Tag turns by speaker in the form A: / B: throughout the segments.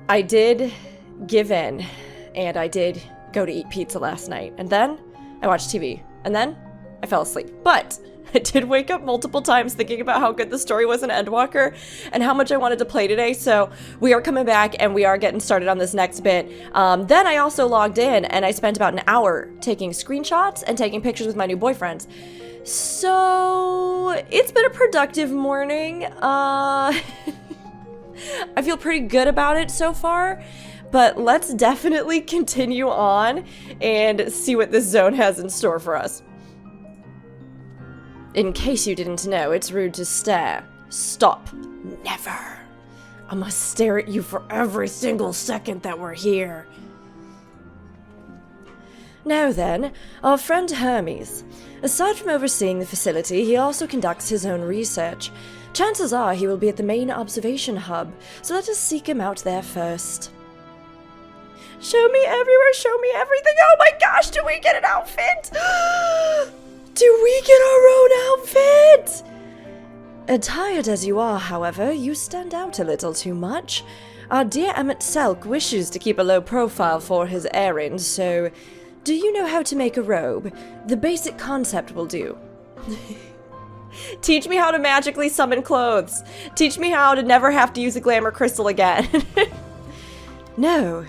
A: I did give in, and I did go to eat pizza last night, and then I watched TV, and then I fell asleep. But I did wake up multiple times thinking about how good the story was in Endwalker and how much I wanted to play today, so we are coming back and we are getting started on this next bit. Then I also logged in and I spent about an hour taking screenshots and taking pictures with my new boyfriends. So it's been a productive morning. I feel pretty good about it so far, but let's definitely continue on and see what this zone has in store for us. In case you didn't know, it's rude to stare. Stop. Never. I must stare at you for every single second that we're here. Now then, our friend Hermes. Aside from overseeing the facility, he also conducts his own research. Chances are he will be at the main observation hub, so let us seek him out there first. Show me everywhere, show me everything. Oh my gosh, do we get an outfit? Do we get our own outfit? Attired as you are, however, you stand out a little too much. Our dear Emmett Selk wishes to keep a low profile for his errand, so do you know how to make a robe? The basic concept will do. Teach me how to magically summon clothes. Teach me how to never have to use a glamour crystal again. No.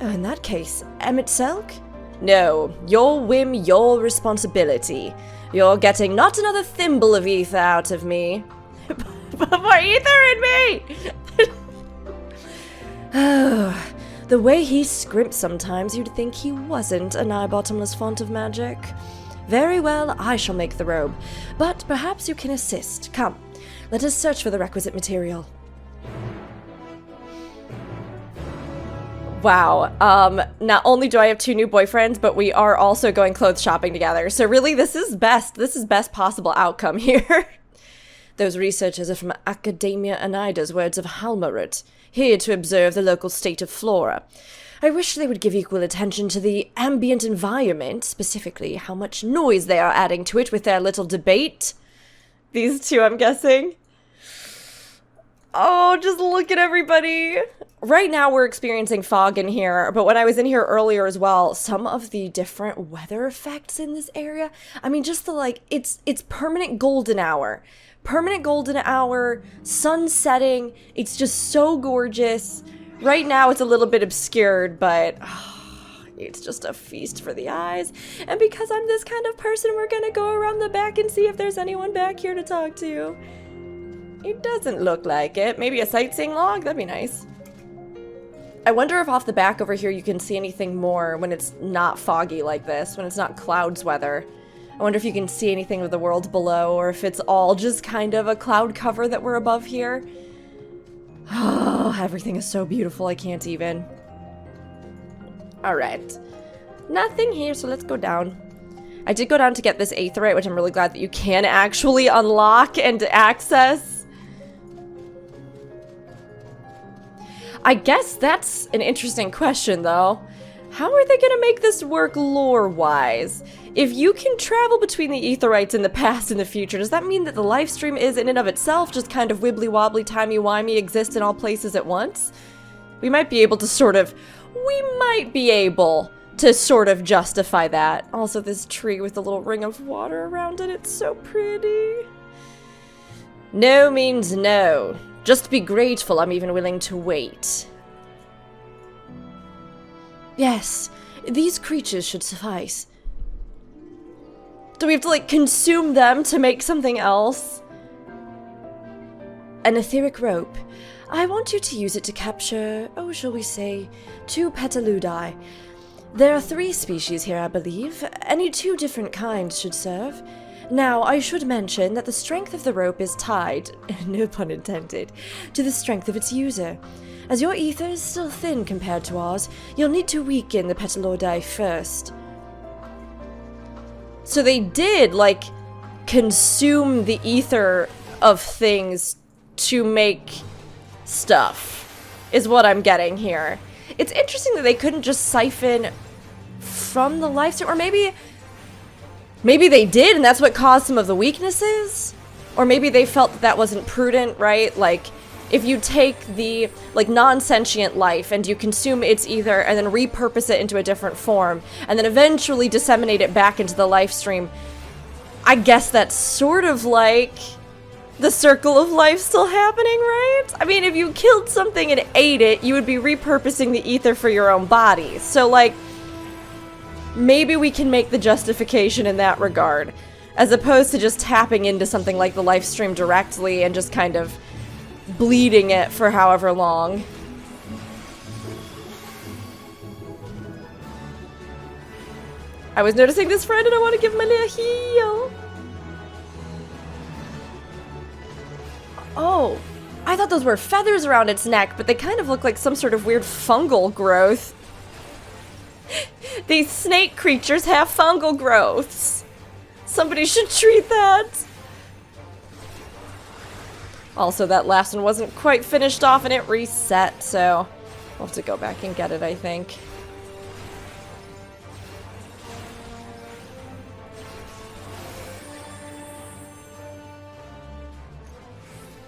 A: Oh, in that case, Emmett Selk? No, your whim, your responsibility. You're getting not another thimble of ether out of me, but more ether in me! Oh, the way he scrimps sometimes, you'd think he wasn't a nigh-bottomless font of magic. Very well, I shall make the robe, but perhaps you can assist. Come, let us search for the requisite material. Wow, not only do I have 2 new boyfriends, but we are also going clothes shopping together. So really, this is best possible outcome here. Those researchers are from Academia Anida's words of Halmarut, here to observe the local state of flora. I wish they would give equal attention to the ambient environment, specifically how much noise they are adding to it with their little debate. These 2, I'm guessing. Oh, just look at everybody. Right now we're experiencing fog in here, but when I was in here earlier as well, some of the different weather effects in this area, I mean, just the it's permanent golden hour. Permanent golden hour, sun setting, it's just so gorgeous. Right now it's a little bit obscured, but it's just a feast for the eyes. And because I'm this kind of person, we're gonna go around the back and see if there's anyone back here to talk to. It doesn't look like it. Maybe a sightseeing log? That'd be nice. I wonder if off the back over here you can see anything more when it's not foggy like this, when it's not clouds weather. I wonder if you can see anything of the world below, or if it's all just kind of a cloud cover that we're above here. Oh, everything is so beautiful, I can't even. Alright. Nothing here, so let's go down. I did go down to get this aetheryte, which I'm really glad that you can actually unlock and access. I guess that's an interesting question, though. How are they gonna make this work lore-wise? If you can travel between the aetherites in the past and the future, does that mean that the live stream is in and of itself just kind of wibbly-wobbly, timey-wimey, exist in all places at once? We might be able to sort of justify that. Also, this tree with a little ring of water around it, it's so pretty. No means no. Just be grateful I'm even willing to wait. Yes, these creatures should suffice. Do we have to, consume them to make something else? An etheric rope. I want you to use it to capture, shall we say, 2 petaludi. There are 3 species here, I believe. Any 2 different kinds should serve. Now, I should mention that the strength of the rope is tied, no pun intended, to the strength of its user. As your ether is still thin compared to ours, you'll need to weaken the petaludi first. So they did, consume the ether of things to make stuff, is what I'm getting here. It's interesting that they couldn't just siphon from the lifestream, or maybe they did, and that's what caused some of the weaknesses? Or maybe they felt that wasn't prudent, right? if you take the, like, non-sentient life and you consume its ether and then repurpose it into a different form, and then eventually disseminate it back into the life stream, I guess that's sort of like the circle of life still happening, right? I mean, if you killed something and ate it, you would be repurposing the ether for your own body. So, like, maybe we can make the justification in that regard, as opposed to just tapping into something like the life stream directly and just kind of bleeding it for however long. I was noticing this friend and I want to give him a little heal. Oh, I thought those were feathers around its neck, but they kind of look like some sort of weird fungal growth. These snake creatures have fungal growths. Somebody should treat that. Also, that last one wasn't quite finished off and it reset, so I'll have to go back and get it, I think.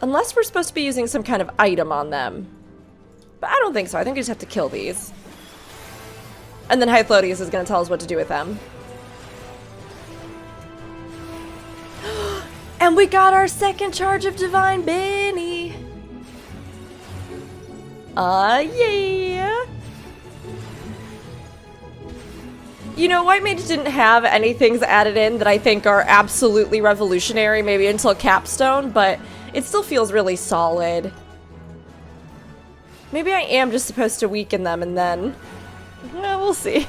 A: Unless we're supposed to be using some kind of item on them. But I don't think so. I think we just have to kill these. And then Hythlodeus is going to tell us what to do with them. And we got our second charge of Divine Benny. Yeah. You know, White Mage didn't have any things added in that I think are absolutely revolutionary, maybe until Capstone, but it still feels really solid. Maybe I am just supposed to weaken them and then... well, we'll see.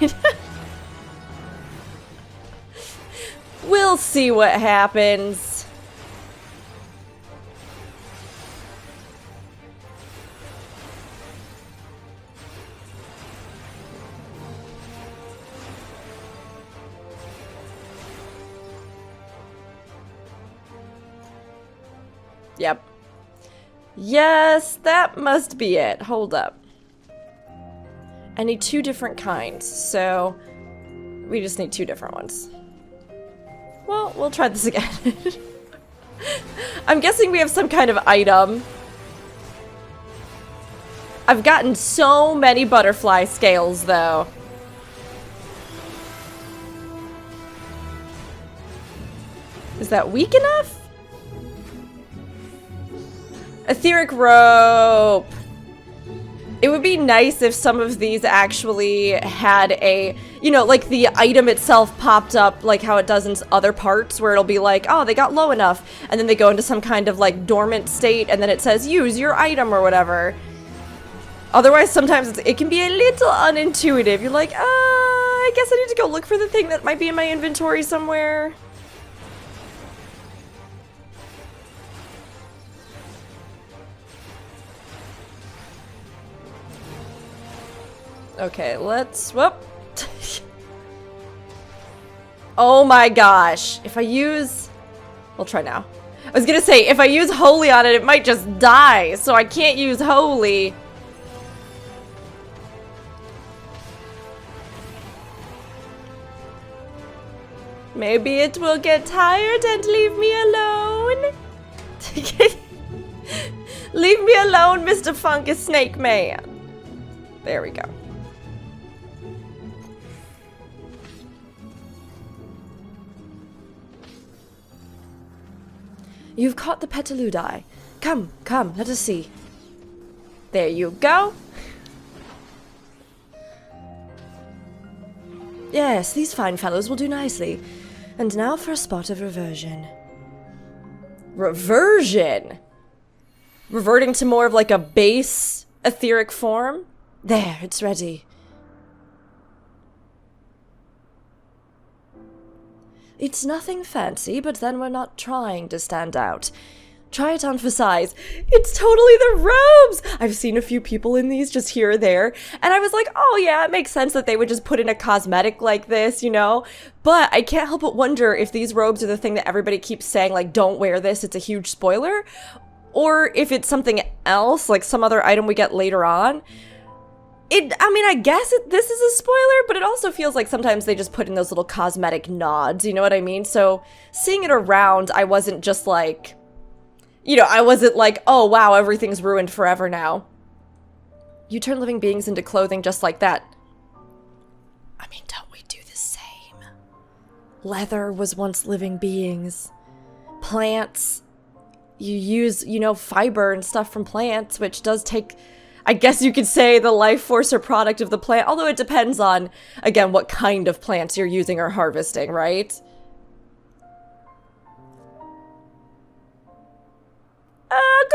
A: We'll see what happens. Yep. Yes, that must be it. Hold up. I need 2 different kinds, so we just need 2 different ones. Well, we'll try this again. I'm guessing we have some kind of item. I've gotten so many butterfly scales, though. Is that weak enough? Etheric rope. It would be nice if some of these actually had a, you know, like the item itself popped up like how it does in other parts, where it'll be like, oh, they got low enough, and then they go into some kind of like dormant state, and then it says use your item or whatever. Otherwise, sometimes it can be a little unintuitive. You're like, I guess I need to go look for the thing that might be in my inventory somewhere. Okay, let's... whoop. Oh my gosh. If I use... we'll try now. I was gonna say, if I use Holy on it, it might just die, so I can't use Holy. Maybe it will get tired and leave me alone. Leave me alone, Mr. Fungus Snake Man. There we go. You've caught the Petaludi. Come, come, let us see. There you go. Yes, these fine fellows will do nicely. And now for a spot of reversion. Reversion? Reverting to more of like a base etheric form? There, it's ready. It's nothing fancy, but then we're not trying to stand out. Try it on for size. It's totally the robes! I've seen a few people in these just here or there, and I was like, oh yeah, it makes sense that they would just put in a cosmetic like this, you know? But I can't help but wonder if these robes are the thing that everybody keeps saying, like, don't wear this, it's a huge spoiler, or if it's something else, like some other item we get later on. I mean, I guess this is a spoiler, but it also feels like sometimes they just put in those little cosmetic nods, you know what I mean? So seeing it around, I wasn't just like, You know, I wasn't like, oh wow, everything's ruined forever now. You turn living beings into clothing just like that. I mean, don't we do the same? Leather was once living beings. Plants, you use, you know, fiber and stuff from plants, which does take, I guess you could say, the life force or product of the plant, although it depends on, again, what kind of plants you're using or harvesting, right?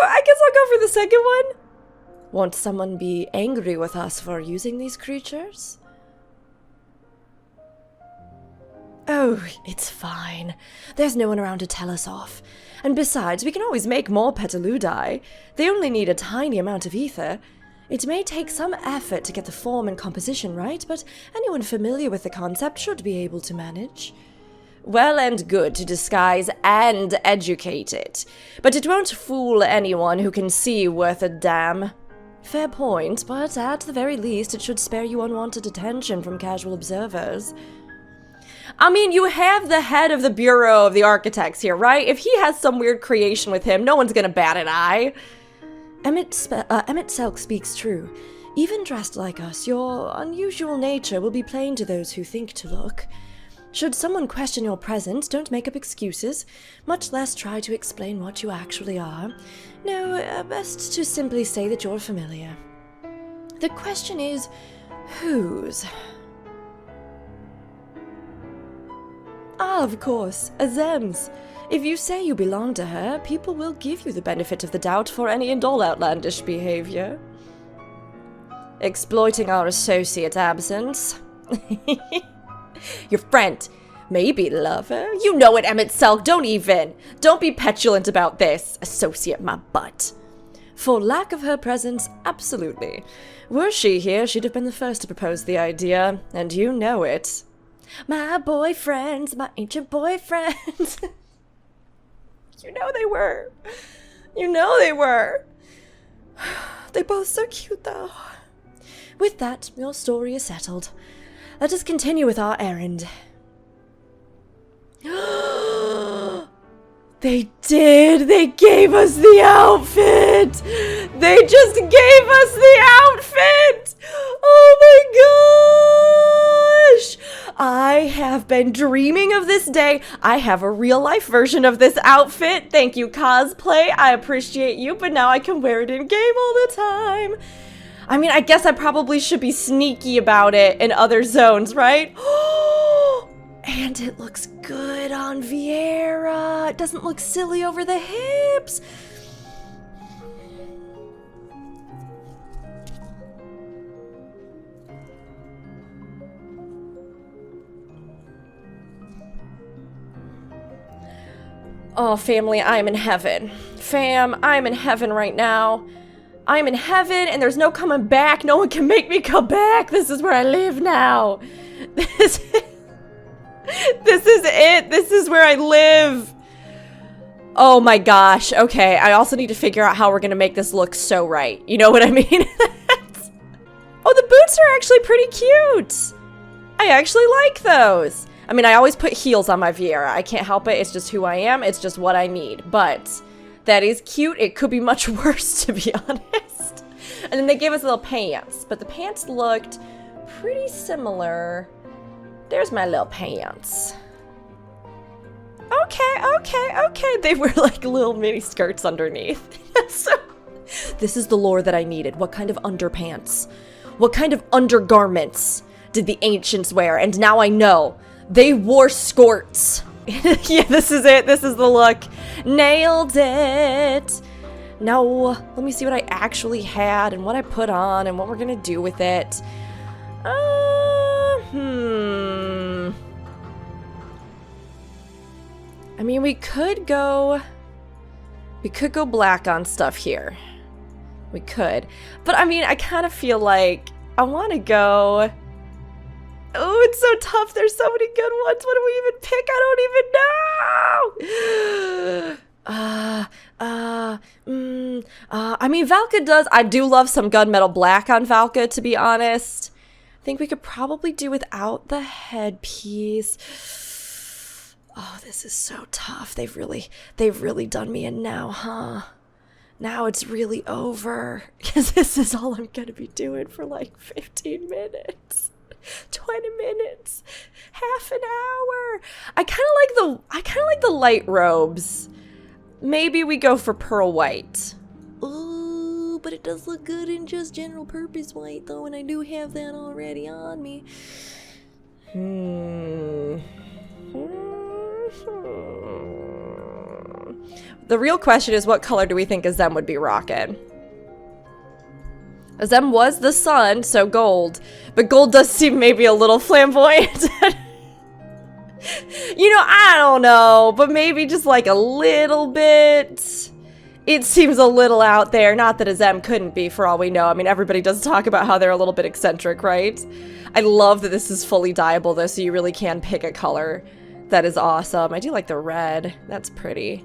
A: I guess I'll go for the second one. Won't someone be angry with us for using these creatures? Oh, it's fine. There's no one around to tell us off. And besides, we can always make more petaludi. They only need a tiny amount of ether. It may take some effort to get the form and composition right, but anyone familiar with the concept should be able to manage. Well and good to disguise and educate it, but it won't fool anyone who can see worth a damn. Fair point, but at the very least it should spare you unwanted attention from casual observers. I mean, you have the head of the Bureau of the Architects here, right? If he has some weird creation with him, no one's gonna bat an eye. Emmett Selk speaks true. Even dressed like us, your unusual nature will be plain to those who think to look. Should someone question your presence, don't make up excuses, much less try to explain what you actually are. No, best to simply say that you're familiar. The question is, whose? Ah, of course, Azem's. If you say you belong to her, people will give you the benefit of the doubt for any and all outlandish behavior. Exploiting our associate's absence. Your friend, maybe lover. You know it, Emmett Selk, don't be petulant about this. Associate my butt. For lack of her presence, absolutely. Were she here, she'd have been the first to propose the idea, and you know it. My boyfriends, my ancient boyfriends. You know they were. You know they were. They're both so cute, though. With that, your story is settled. Let us continue with our errand. They did! They gave us the outfit! They just gave us the outfit! Oh my gosh! I have been dreaming of this day. I have a real-life version of this outfit. Thank you, cosplay. I appreciate you, but now I can wear it in-game all the time. I mean, I guess I probably should be sneaky about it in other zones, right? And it looks good on Vieira. It doesn't look silly over the hips. Oh, family, I'm in heaven. Fam, I'm in heaven right now. I'm in heaven and there's no coming back. No one can make me come back. This is where I live now. This is it. This is where I live. Oh my gosh. Okay, I also need to figure out how we're gonna make this look so right. You know what I mean? Oh, the boots are actually pretty cute. I actually like those. I mean, I always put heels on my Vieira. I can't help it. It's just who I am. It's just what I need. But that is cute. It could be much worse, to be honest. And then they gave us little pants. But the pants looked pretty similar. There's my little pants. Okay. They were like little mini skirts underneath. So, this is the lore that I needed. What kind of underpants? What kind of undergarments did the ancients wear? And now I know. They wore skirts. Yeah, this is it. This is the look. Nailed it. Now, let me see what I actually had and what I put on and what we're gonna do with it. I mean, we could go black on stuff here. We could. But I mean, I kind of feel like I want to go... Oh, it's so tough. There's so many good ones. What do we even pick? I don't even know. I mean, Valka does. I do love some gunmetal black on Valka, to be honest. I think we could probably do without the headpiece. Oh, this is so tough. They've really done me in now, huh? Now it's really over. Because this is all I'm gonna be doing for like 15 minutes. 20 minutes. Half an hour. I kinda like the light robes. Maybe we go for pearl white. Ooh, but it does look good in just general purpose white though, and I do have that already on me. The real question is, what color do we think Azem would be rocking? Azem was the sun, so gold. But gold does seem maybe a little flamboyant. You know, I don't know, but maybe just like a little bit. It seems a little out there. Not that Azem couldn't be, for all we know. I mean, everybody does talk about how they're a little bit eccentric, right? I love that this is fully dyeable, though, so you really can pick a color. That is awesome. I do like the red. That's pretty.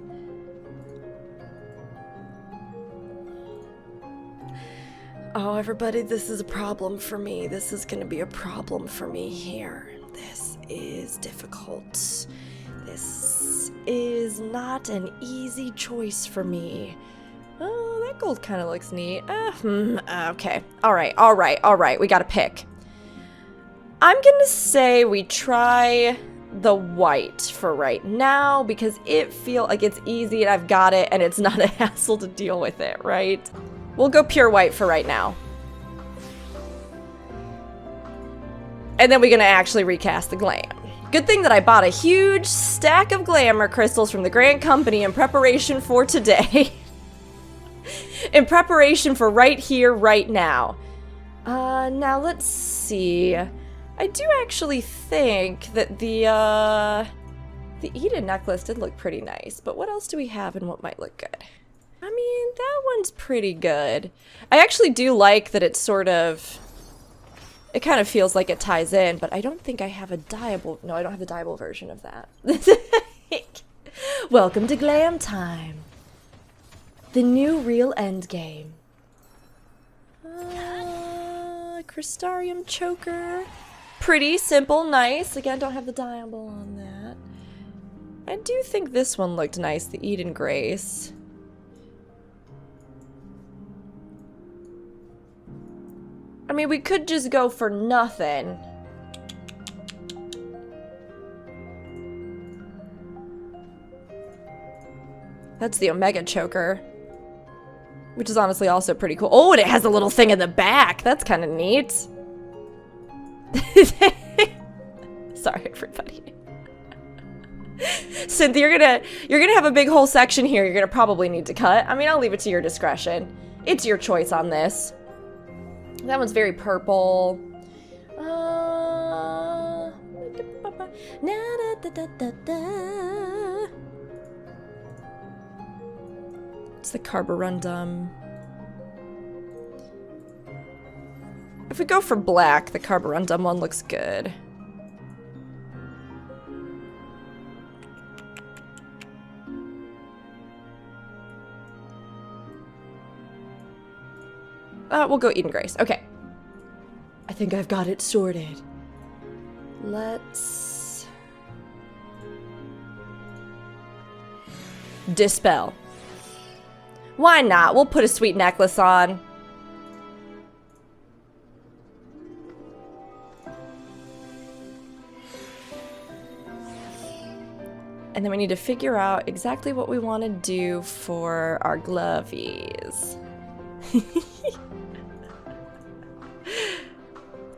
A: Oh, everybody, this is a problem for me. This is going to be a problem for me here. This is difficult. This is not an easy choice for me. Oh, that gold kind of looks neat. Okay. All right. We got to pick. I'm going to say we try the white for right now because it feels like it's easy and I've got it and it's not a hassle to deal with it, right? We'll go pure white for right now. And then we're gonna actually recast the glam. Good thing that I bought a huge stack of glamour crystals from the Grand Company in preparation for today. In preparation for right here, right now. Now let's see. I do actually think that the Eden necklace did look pretty nice, but what else do we have and what might look good? I mean, that one's pretty good. I actually do like that it's sort of... It kind of feels like it ties in, but I don't think I have a dyeable... No, I don't have the dyeable version of that. Welcome to Glam Time. The new real endgame. Crystarium choker. Pretty simple, nice. Again, don't have the dyeable on that. I do think this one looked nice, the Eden Grace. I mean, we could just go for nothing. That's the Omega Choker. Which is honestly also pretty cool. Oh, and it has a little thing in the back. That's kind of neat. Sorry, everybody. Cynthia, you're gonna have a big whole section here you're gonna probably need to cut. I mean, I'll leave it to your discretion. It's your choice on this. That one's very purple. It's the carborundum. If we go for black, the carborundum one looks good. We'll go Eden Grace. Okay. I think I've got it sorted. Let's... Dispel. Why not? We'll put a sweet necklace on. And then we need to figure out exactly what we want to do for our glovies.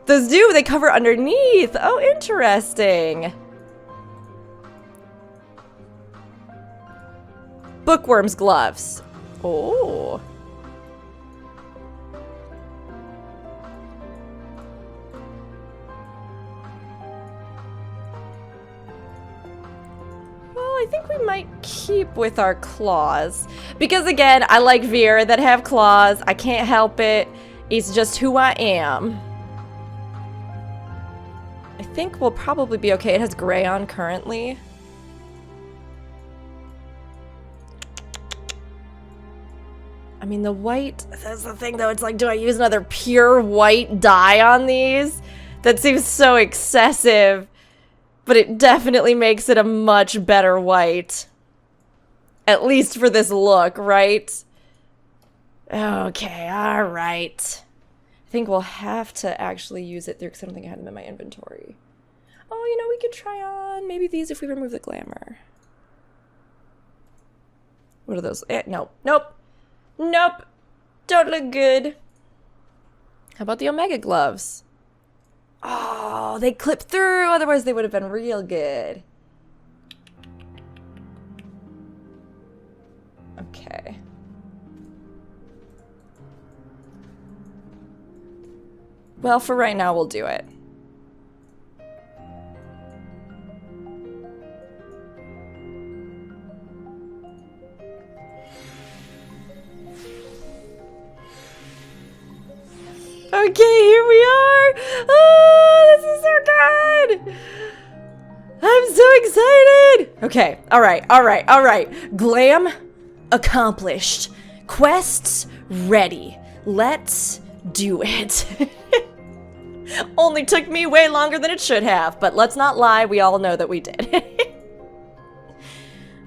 A: Those do, they cover underneath. Oh, interesting. Bookworm's gloves. Oh. Well, I think we might keep with our claws. Because again, I like Veer that have claws. I can't help it. It's just who I am. I think we'll probably be okay. It has gray on currently. I mean, the white, that's the thing though. It's like, do I use another pure white dye on these? That seems so excessive. but it definitely makes it a much better white. At least for this look, right? Okay, alright. I think we'll have to actually use it through because I don't think I had them in my inventory. Oh, you know, we could try on maybe these if we remove the glamour. What are those? Nope. Nope. Nope. Don't look good. How about the Omega gloves? Oh, they clip through. Otherwise, they would have been real good. Okay. Well, for right now, we'll do it. Okay, here we are! Oh, this is so good! I'm so excited! Okay, alright. Glam accomplished. Quests ready. Let's do it. Only took me way longer than it should have, but let's not lie, we all know that we did.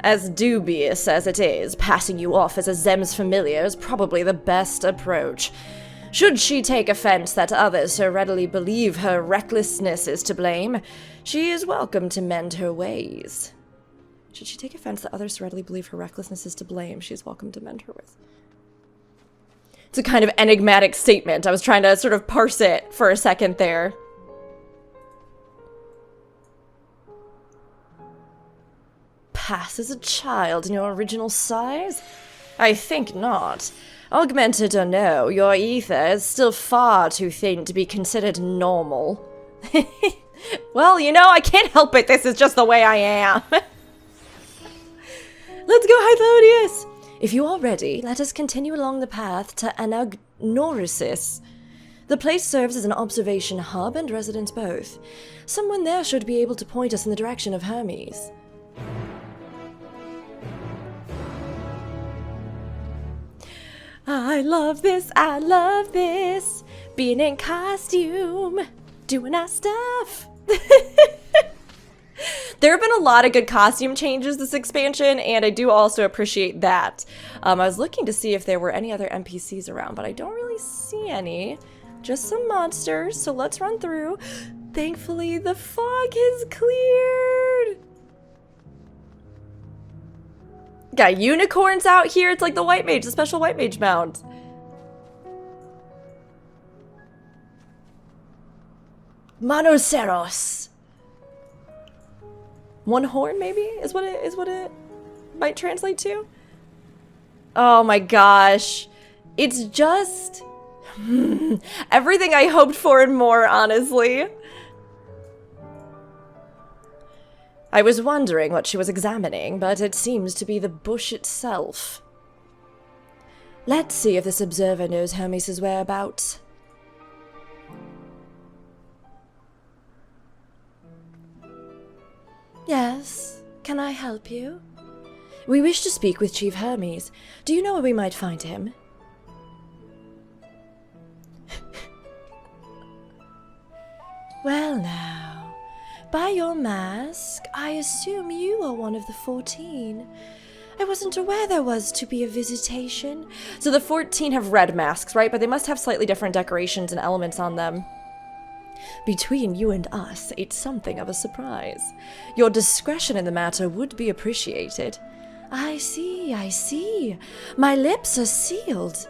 A: As dubious as it is, passing you off as a Zem's familiar is probably the best approach. Should she take offense that others so readily believe her recklessness is to blame, she is welcome to mend her ways. Should she take offense that others so readily believe her recklessness is to blame, she is welcome to mend her ways. It's a kind of enigmatic statement. I was trying to sort of parse it for a second there. Pass as a child in your original size? I think not. Augmented or no, your ether is still far too thin to be considered normal. Well, you know, I can't help it. This is just the way I am. Let's go, Hythodius! If you are ready, let us continue along the path to Anagnorisis. The place serves as an observation hub and residence both. Someone there should be able to point us in the direction of Hermes. I love this, being in costume, doing our stuff. There have been a lot of good costume changes this expansion, and I do also appreciate that. I was looking to see if there were any other NPCs around, but I don't really see any. Just some monsters, so let's run through. Thankfully, the fog has cleared. Got unicorns out here. It's like the white mage, the special white mage mount. Monoceros. One horn, maybe, is what it might translate to. Oh my gosh. It's just everything I hoped for and more, honestly. I was wondering what she was examining, but it seems to be the bush itself. Let's see if this observer knows Hermes' whereabouts. Yes, can I help you? We wish to speak with Chief Hermes. Do you know where we might find him? Well now, by your mask, I assume you are one of the 14. I wasn't aware there was to be a visitation. So the 14 have red masks, right? But they must have slightly different decorations and elements on them. Between you and us, it's something of a surprise. Your discretion in the matter would be appreciated. I see. My lips are sealed.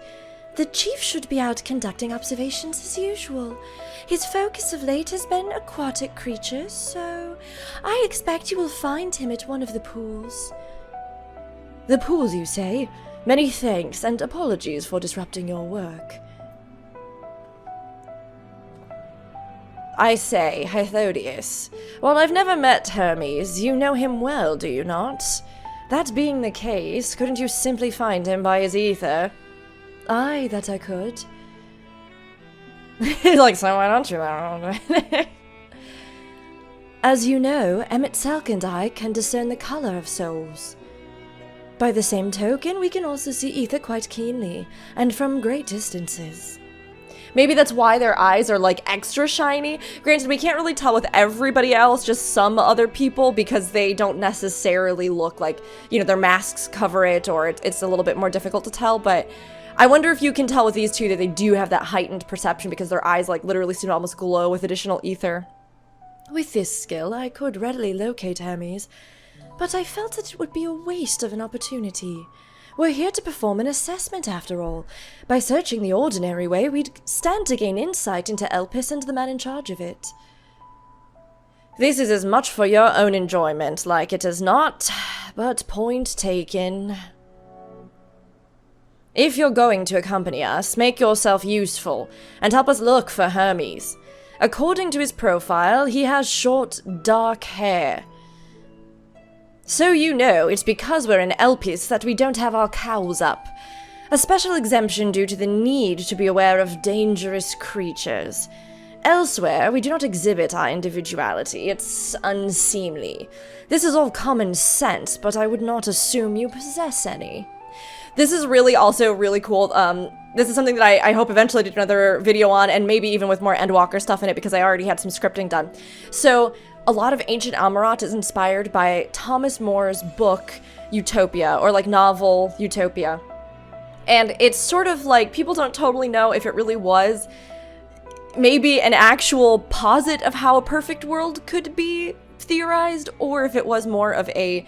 A: The chief should be out conducting observations as usual. His focus of late has been aquatic creatures, so I expect you will find him at one of the pools. The pools, you say? Many thanks, and apologies for disrupting your work. I say, Hythodius, while I've never met Hermes, you know him well, do you not? That being the case, couldn't you simply find him by his ether? Aye, that I could. He's like, so why don't you? As you know, Emet-Selk and I can discern the color of souls. By the same token, we can also see ether quite keenly, and from great distances. Maybe that's why their eyes are like extra shiny. Granted, we can't really tell with everybody else, just some other people, because they don't necessarily look like, you know, their masks cover it, or it's a little bit more difficult to tell, but I wonder if you can tell with these two that they do have that heightened perception because their eyes like literally seem to almost glow with additional ether. With this skill, I could readily locate Hermes, but I felt that it would be a waste of an opportunity. We're here to perform an assessment, after all. By searching the ordinary way, we'd stand to gain insight into Elpis and the man in charge of it. This is as much for your own enjoyment, like it is not, but point taken. If you're going to accompany us, make yourself useful, and help us look for Hermes. According to his profile, he has short, dark hair. So you know, it's because we're in Elpis that we don't have our cowls up. A special exemption due to the need to be aware of dangerous creatures. Elsewhere, we do not exhibit our individuality. It's unseemly. This is all common sense, but I would not assume you possess any. This is really also really cool. This is something that I hope eventually to do another video on, and maybe even with more Endwalker stuff in it, because I already had some scripting done. So, a lot of Ancient Amarant is inspired by Thomas More's book, Utopia, or like novel Utopia. And it's sort of like, people don't totally know if it really was maybe an actual posit of how a perfect world could be theorized, or if it was more of a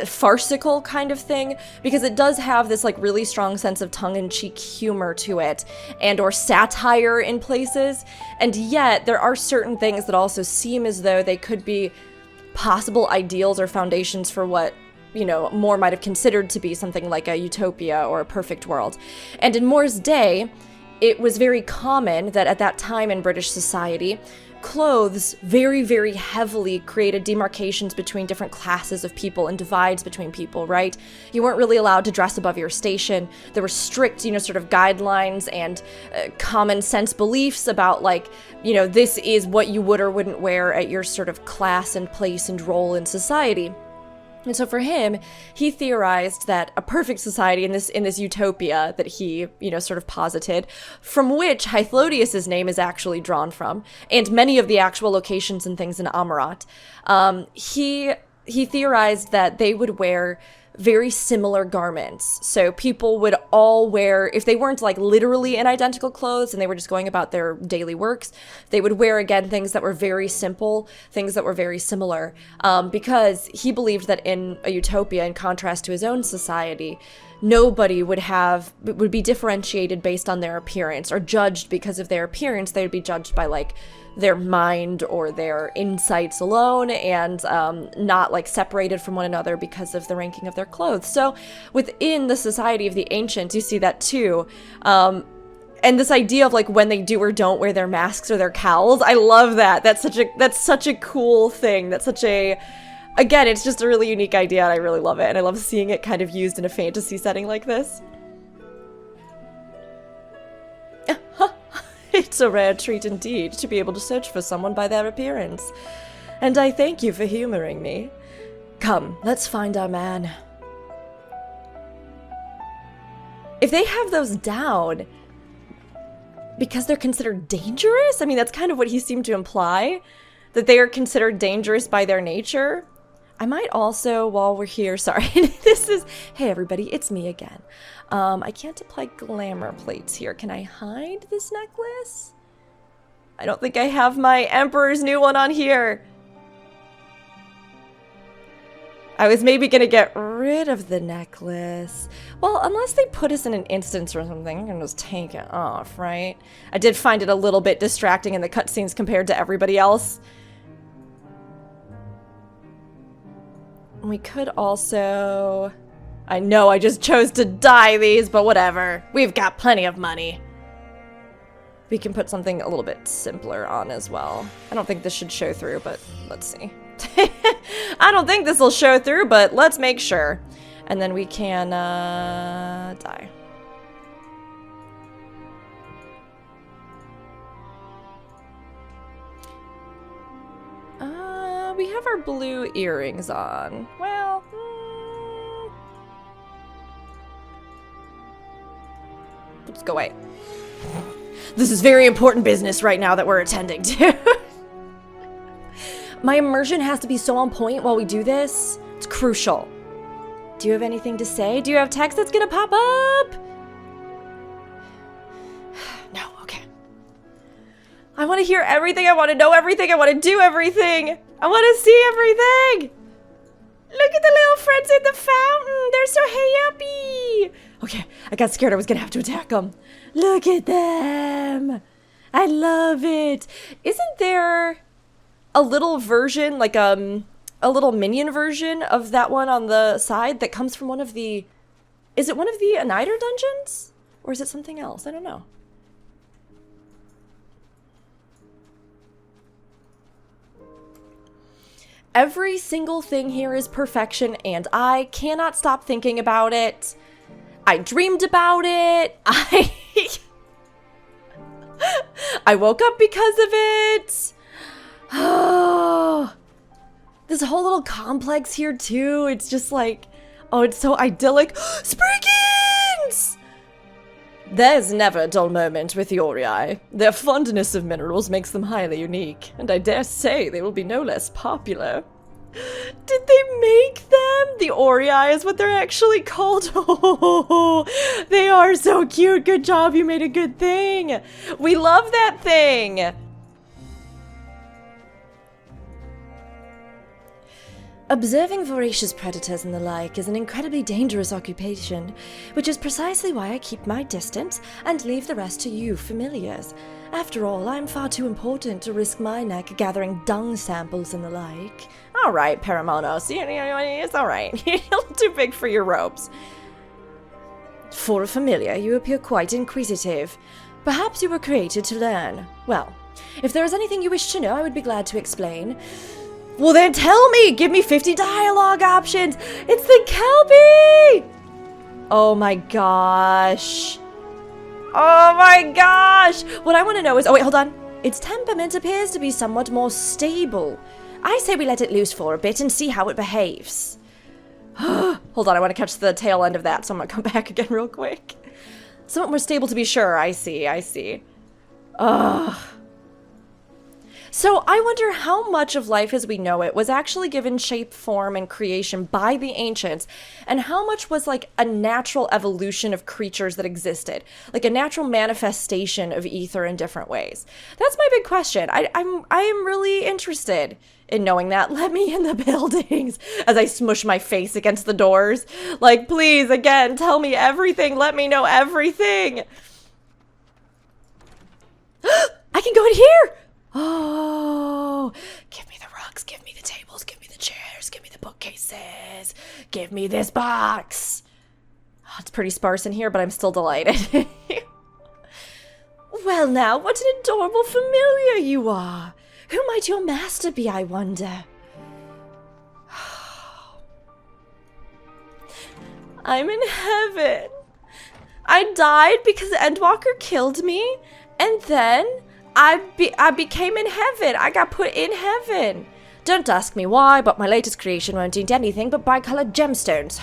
A: farcical kind of thing, because it does have this like really strong sense of tongue-in-cheek humor to it, and or satire in places, and yet there are certain things that also seem as though they could be possible ideals or foundations for what, you know, Moore might have considered to be something like a utopia or a perfect world. And in Moore's day, it was very common that at that time in British society, clothes very, very heavily created demarcations between different classes of people and divides between people, right? You weren't really allowed to dress above your station. There were strict, you know, sort of guidelines and common sense beliefs about, like, you know, this is what you would or wouldn't wear at your sort of class and place and role in society. And so for him, he theorized that a perfect society in this utopia that he, you know, sort of posited, from which Hythlodius's name is actually drawn from, and many of the actual locations and things in Amarat, he theorized that they would wear very similar garments. So people would all wear, if they weren't like literally in identical clothes and they were just going about their daily works, they would wear again things that were very simple, things that were very similar, because he believed that in a utopia, in contrast to his own society, nobody would be differentiated based on their appearance or judged because of their appearance. They would be judged by like their mind or their insights alone, and not like separated from one another because of the ranking of their clothes. So within the society of the ancients, you see that too. And this idea of like when they do or don't wear their masks or their cowls, I love that. That's such a cool thing. That's such a, again, it's just a really unique idea, and I really love it. And I love seeing it kind of used in a fantasy setting like this. It's a rare treat indeed to be able to search for someone by their appearance. And I thank you for humoring me. Come, let's find our man. If they have those down because they're considered dangerous, I mean, that's kind of what he seemed to imply, that they are considered dangerous by their nature. I might also, while we're here, sorry, hey everybody, it's me again. I can't apply glamour plates here. Can I hide this necklace? I don't think I have my Emperor's new one on here. I was maybe gonna get rid of the necklace. Well, unless they put us in an instance or something, I'm gonna just take it off, right? I did find it a little bit distracting in the cutscenes compared to everybody else. We could also... I know I just chose to dye these, but whatever. We've got plenty of money. We can put something a little bit simpler on as well. I don't think this should show through, but let's see. I don't think this will show through, but let's make sure. And then we can dye. We have our blue earrings on. Well, let's go away. This is very important business right now that we're attending to. My immersion has to be so on point while we do this. It's crucial. Do you have anything to say? Do you have text that's gonna pop up? No, okay. I want to hear everything. I want to know everything. I want to do everything. I want to see everything. Look at the little friends in the fountain. They're so happy. Okay, I got scared I was gonna have to attack them. Look at them. I love it. Isn't there a little version, like a little minion version of that one on the side that comes from one of the... Is it one of the Aniter dungeons? Or is it something else? I don't know. Every single thing here is perfection, and I cannot stop thinking about it. I dreamed about it. I woke up because of it. Oh, this whole little complex here too. It's just like, oh, it's so idyllic. Spriggans! There's never a dull moment with the Orii. Their fondness of minerals makes them highly unique, and I dare say they will be no less popular. Did they make them? The Orii is what they're actually called. Oh, they are so cute. Good job, you made a good thing. We love that thing. Observing voracious predators and the like is an incredibly dangerous occupation, which is precisely why I keep my distance and leave the rest to you familiars. After all, I'm far too important to risk my neck gathering dung samples and the like. All right, Paramonos, it's all right. You're a little too big for your robes. For a familiar, you appear quite inquisitive. Perhaps you were created to learn. Well, if there is anything you wish to know, I would be glad to explain. Well then tell me! Give me 50 dialogue options! It's the Kelpie! Oh my gosh. Oh my gosh! What I want to know is... Oh wait, hold on. Its temperament appears to be somewhat more stable. I say we let it loose for a bit and see how it behaves. Hold on, I want to catch the tail end of that, so I'm gonna come back again real quick. Somewhat more stable to be sure. I see, I see. Ugh. So I wonder how much of life as we know it was actually given shape, form, and creation by the ancients, and how much was like a natural evolution of creatures that existed, like a natural manifestation of ether in different ways. That's my big question. I am really interested in knowing that. Let me in the buildings as I smush my face against the doors. Like, please, again, tell me everything. Let me know everything. I can go in here. Oh, give me the rugs, give me the tables, give me the chairs, give me the bookcases, give me this box. Oh, it's pretty sparse in here, but I'm still delighted. Well now, what an adorable familiar you are. Who might your master be, I wonder? I'm in heaven. I died because Endwalker killed me, and then I became in heaven. I got put in heaven. Don't ask me why, but my latest creation won't need anything but bicolored gemstones.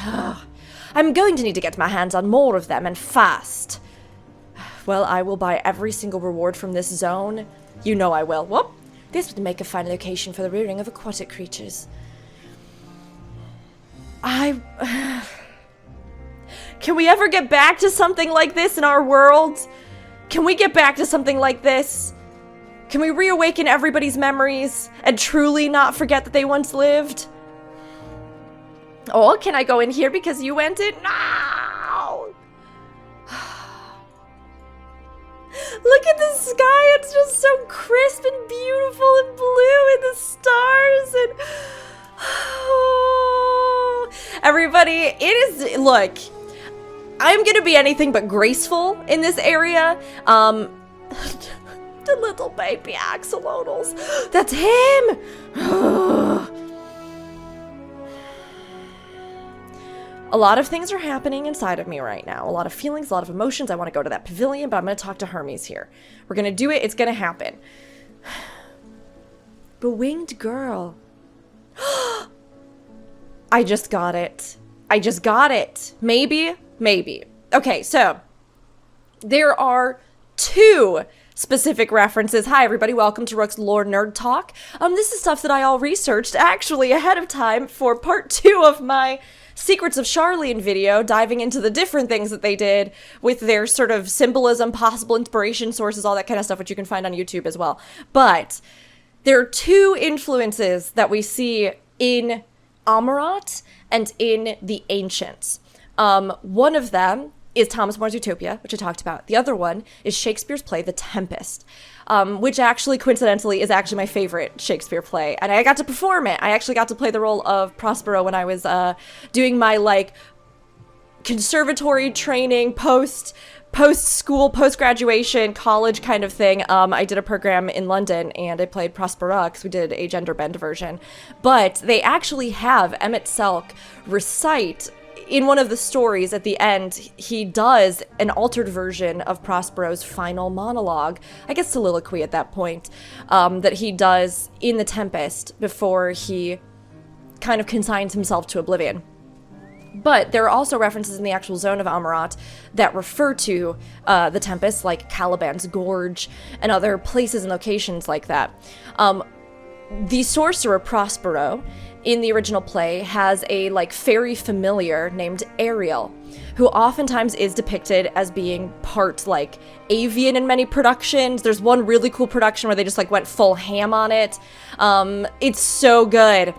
A: I'm going to need to get my hands on more of them, and fast. Well, I will buy every single reward from this zone. You know I will. Whoop. This would make a fine location for the rearing of aquatic creatures. Can we ever get back to something like this in our world? Can we get back to something like this? Can we reawaken everybody's memories and truly not forget that they once lived? Oh, can I go in here because you went in? No! Look at the sky. It's just so crisp and beautiful and blue and the stars and... Oh. Everybody, it is... Look, I'm gonna be anything but graceful in this area. The little baby axolotls. That's him! A lot of things are happening inside of me right now. A lot of feelings, a lot of emotions. I want to go to that pavilion, but I'm going to talk to Hermes here. We're going to do it. It's going to happen. Bewinged girl. I just got it. I just got it. Maybe. Maybe. Okay, so there are 2 specific references. Hi everybody, welcome to Rook's Lore Nerd Talk. This is stuff that I all researched actually ahead of time for part 2 of my Secrets of Charlene video, diving into the different things that they did with their sort of symbolism, possible inspiration sources, all that kind of stuff, which you can find on YouTube as well. But there are 2 influences that we see in Amarat and in the Ancients. One of them is Thomas More's Utopia, which I talked about. The other one is Shakespeare's play, The Tempest, which actually, coincidentally, is actually my favorite Shakespeare play. And I got to perform it. I actually got to play the role of Prospero when I was doing my, like, conservatory training, post-school, post-graduation, college kind of thing. I did a program in London, and I played Prospero, because we did a gender bend version. But they actually have Emmett Selk recite in one of the stories at the end. He does an altered version of Prospero's final monologue, I guess soliloquy at that point, that he does in The Tempest before he kind of consigns himself to oblivion. But there are also references in the actual zone of Amarat that refer to The Tempest, like Caliban's Gorge and other places and locations like that. The sorcerer Prospero in the original play has a like fairy familiar named Ariel, who oftentimes is depicted as being part like avian in many productions. There's one really cool production where they just like went full ham on it. It's so good.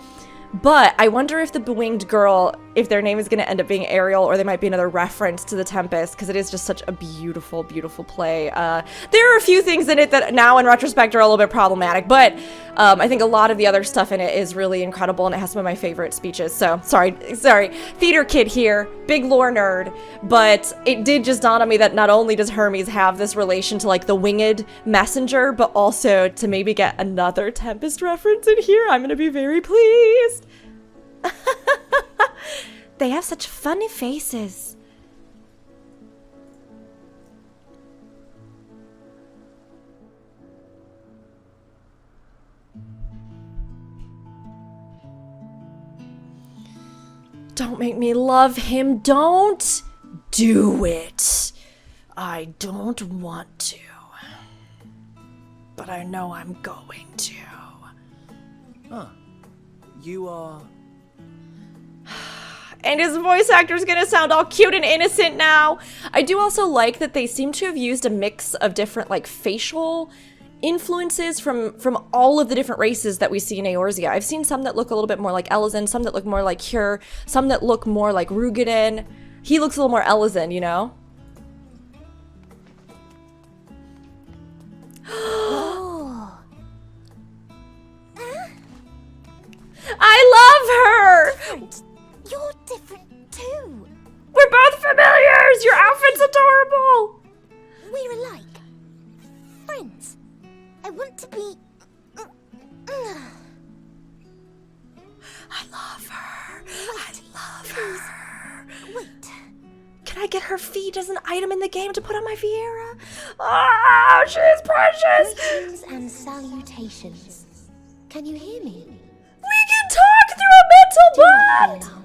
A: But I wonder if the Bewinged Girl, if their name is going to end up being Ariel, or they might be another reference to The Tempest, because it is just such a beautiful, beautiful play. There are a few things in it that now in retrospect are a little bit problematic, but I think a lot of the other stuff in it is really incredible, and it has some of my favorite speeches. So, sorry, theater kid here, big lore nerd, but it did just dawn on me that not only does Hermes have this relation to like the winged messenger, but also to maybe get another Tempest reference in here, I'm going to be very pleased. They have such funny faces. Don't make me love him. Don't do it. I don't want to. But I know I'm going to.
B: Huh. You are...
A: And his voice actor's gonna sound all cute and innocent now. I do also like that they seem to have used a mix of different like facial influences from all of the different races that we see in Eorzea. I've seen some that look a little bit more like Elizin, some that look more like Hyur, some that look more like Rugadin. He looks a little more Elizin, you know? I love her!
C: You're different too.
A: We're both familiars! Your outfit's adorable!
C: We're alike. Friends. I want to be...
A: I love her.
C: Wait,
A: I love
C: please.
A: her.
C: Wait.
A: Can I get her feet as an item in the game to put on my Vieira? Oh, she's precious!
C: Greetings and salutations. Can you hear me?
A: We can talk through a mental
C: Do not
A: bond!
C: be alarmed.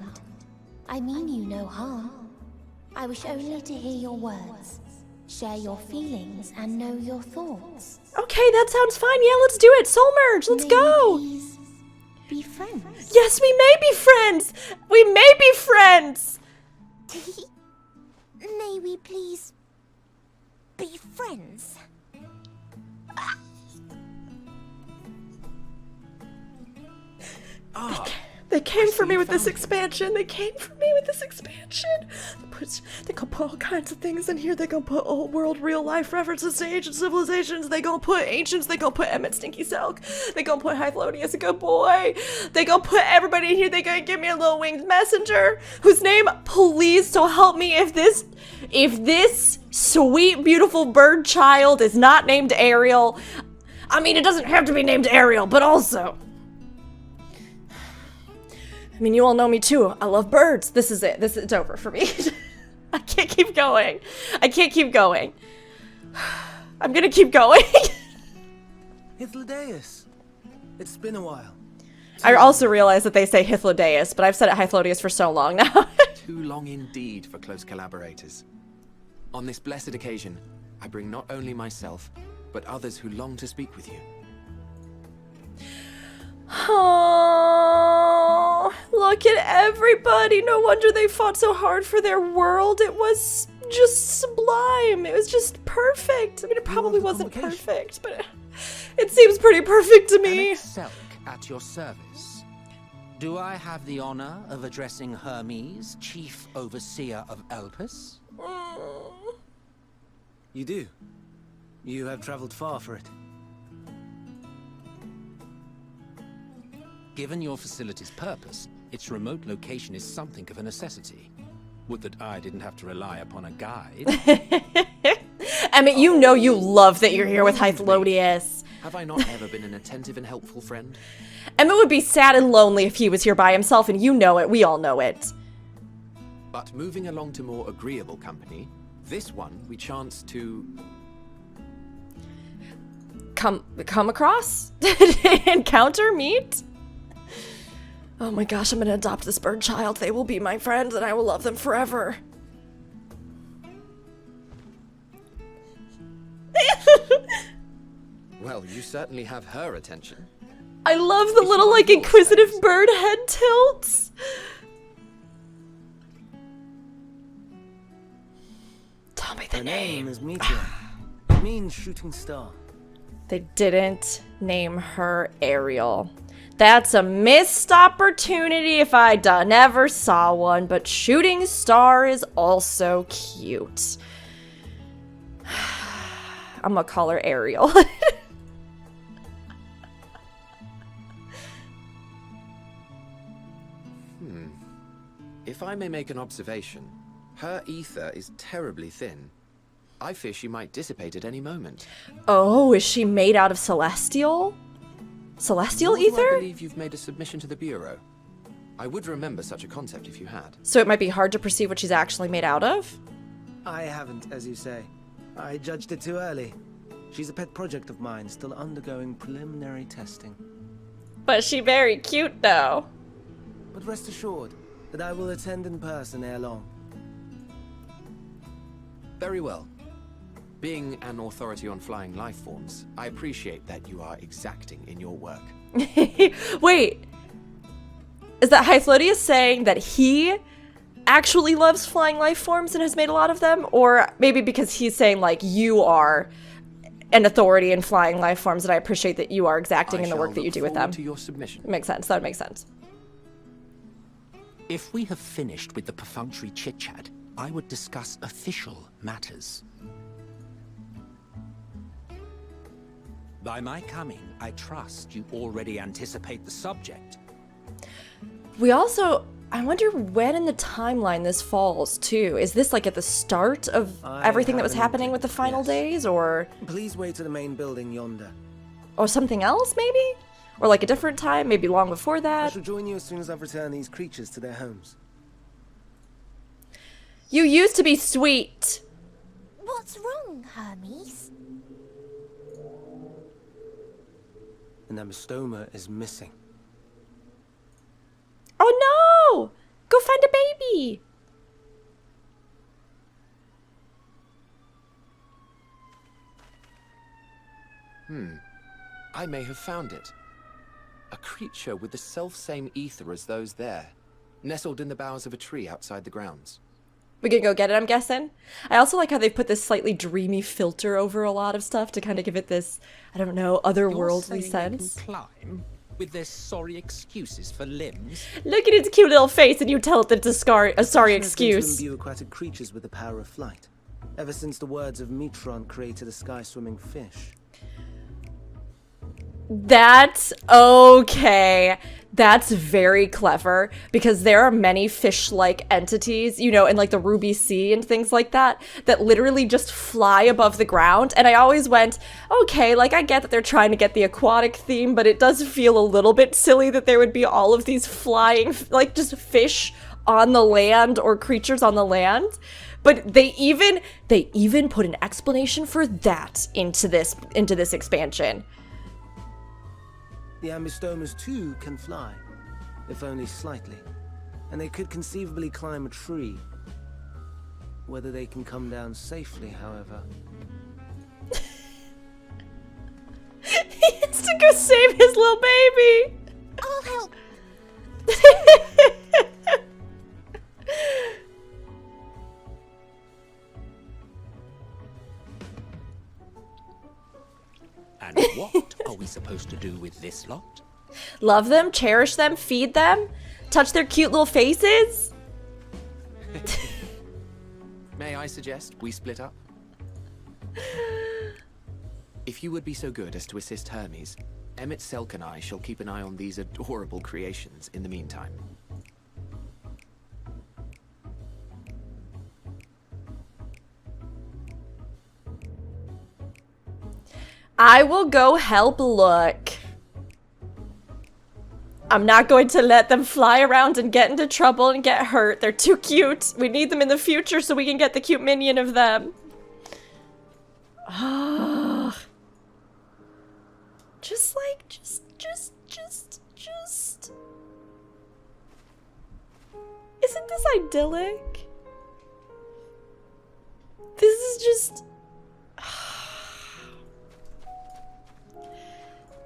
C: I mean you no harm. I wish only to hear your words, share your feelings, and know your thoughts.
A: Okay, that sounds fine. Yeah, let's do it. Soul merge. Let's
C: May
A: go.
C: we please be friends.
A: Yes, we may be friends. We may be friends.
C: May we please be friends?
A: They came for me with this expansion. They came for me with this expansion. They gonna put all kinds of things in here. They gonna put old world, real life references to ancient civilizations. They gonna put ancients. They gonna put Emmett Stinky Selk. They gonna put Hythlodius, a good boy. They gonna put everybody in here. They gonna give me a little winged messenger whose name, please, so help me, if this sweet, beautiful bird child is not named Ariel. I mean, it doesn't have to be named Ariel, but also... I mean, you all know me too. I love birds. This is it. It's over for me. I can't keep going. I can't keep going. I'm gonna keep going.
B: Hythlodaeus. It's been a while.
A: I also realize that they say Hythlodaeus, but I've said it Hythlodius for so long now.
B: Too long indeed for close collaborators. On this blessed occasion,
D: I bring not only myself, but others who long to speak with you.
A: Oh, look at everybody. No wonder they fought so hard for their world. It was just sublime. It was just perfect. I mean, it probably wasn't perfect, but it seems pretty perfect to me.
E: Selk at your service. Do I have the honor of addressing Hermes, Chief Overseer of Elpis?
B: You do. You have traveled far for it.
E: Given your facility's purpose, its remote location is something of a necessity. Would that I didn't have to rely upon a guide.
A: Emmett, you know you love that you're here with Hythlodius.
D: Have I not ever been an attentive and helpful friend?
A: Emmett would be sad and lonely if he was here by himself, and you know it. We all know it.
D: But moving along to more agreeable company, this one we chance to...
A: Come across? Encounter? Meet? Oh my gosh, I'm gonna adopt this bird child. They will be my friends and I will love them forever.
D: Well, you certainly have her attention.
A: I love the little, like, inquisitive bird head tilts. Tell me the
B: Her
A: name.
B: name is Meteion. It means shooting star.
A: They didn't name her Ariel. That's a missed opportunity if I never saw one, but shooting star is also cute. I'm gonna call her Ariel.
D: If I may make an observation, her ether is terribly thin. I fear she might dissipate at any moment.
A: Oh, is she made out of celestial? Celestial
D: Nor do I
A: ether?
D: believe you've made a submission to the Bureau. I would remember such a concept if you had.
A: So it might be hard to perceive what she's actually made out of?
B: I haven't, as you say. I judged it too early. She's a pet project of mine, still undergoing preliminary testing.
A: But she very cute, though.
B: But rest assured that I will attend in person ere long.
D: Very well. Being an authority on flying life forms, I appreciate that you are exacting in your work.
A: Wait. Is that Hythlodius saying that he actually loves flying life forms and has made a lot of them? Or maybe because he's saying, like, you are an authority in flying life forms and I appreciate that you are exacting in the work that you do with them.
D: To your submission.
A: Makes sense. That makes sense.
E: If we have finished with the perfunctory chit-chat, I would discuss official matters. By my coming, I trust you already anticipate the subject.
A: We also, I wonder when in the timeline this falls, too. Is this, like, at the start of everything that was happening with the final days, or...
B: Please wait to the main building yonder.
A: Or something else, maybe? Or, like, a different time, maybe long before
B: I
A: that?
B: shall join you as soon as I've returned these creatures to their homes.
A: You used to be sweet.
C: What's wrong, Hermes?
B: An amystoma is missing.
A: Oh, no! Go find a baby!
D: I may have found it. A creature with the self-same ether as those there, nestled in the boughs of a tree outside the grounds.
A: We can go get it, I'm guessing. I also like how they've put this slightly dreamy filter over a lot of stuff to kind of give it this, I don't know, otherworldly sense.
E: They can climb with their sorry excuses for limbs.
A: Look at its cute little face and you tell it that it's a sorry
B: Passion has been
A: excuse.
B: to imbue aquatic creatures with the power of flight, ever since the words of Metron created a sky-swimming fish.
A: That's okay. That's very clever because there are many fish-like entities, you know, in like the Ruby Sea and things like that, that literally just fly above the ground. And I always went, okay, like I get that they're trying to get the aquatic theme, but it does feel a little bit silly that there would be all of these flying, like just fish on the land or creatures on the land. But they even put an explanation for that into this expansion.
B: The amystomas too can fly, if only slightly, and they could conceivably climb a tree. Whether they can come down safely, however,
A: to go save his little baby.
C: I'll help.
E: And what are we supposed to do with this lot?
A: Love them, cherish them, feed them, touch their cute little faces.
D: May I suggest we split up? If you would be so good as to assist Hermes, Emmett Selk and I shall keep an eye on these adorable creations in the meantime.
A: I will go help look. I'm not going to let them fly around and get into trouble and get hurt. They're too cute. We need them in the future so we can get the cute minion of them. Oh. Just like, just. Isn't this idyllic? This is just...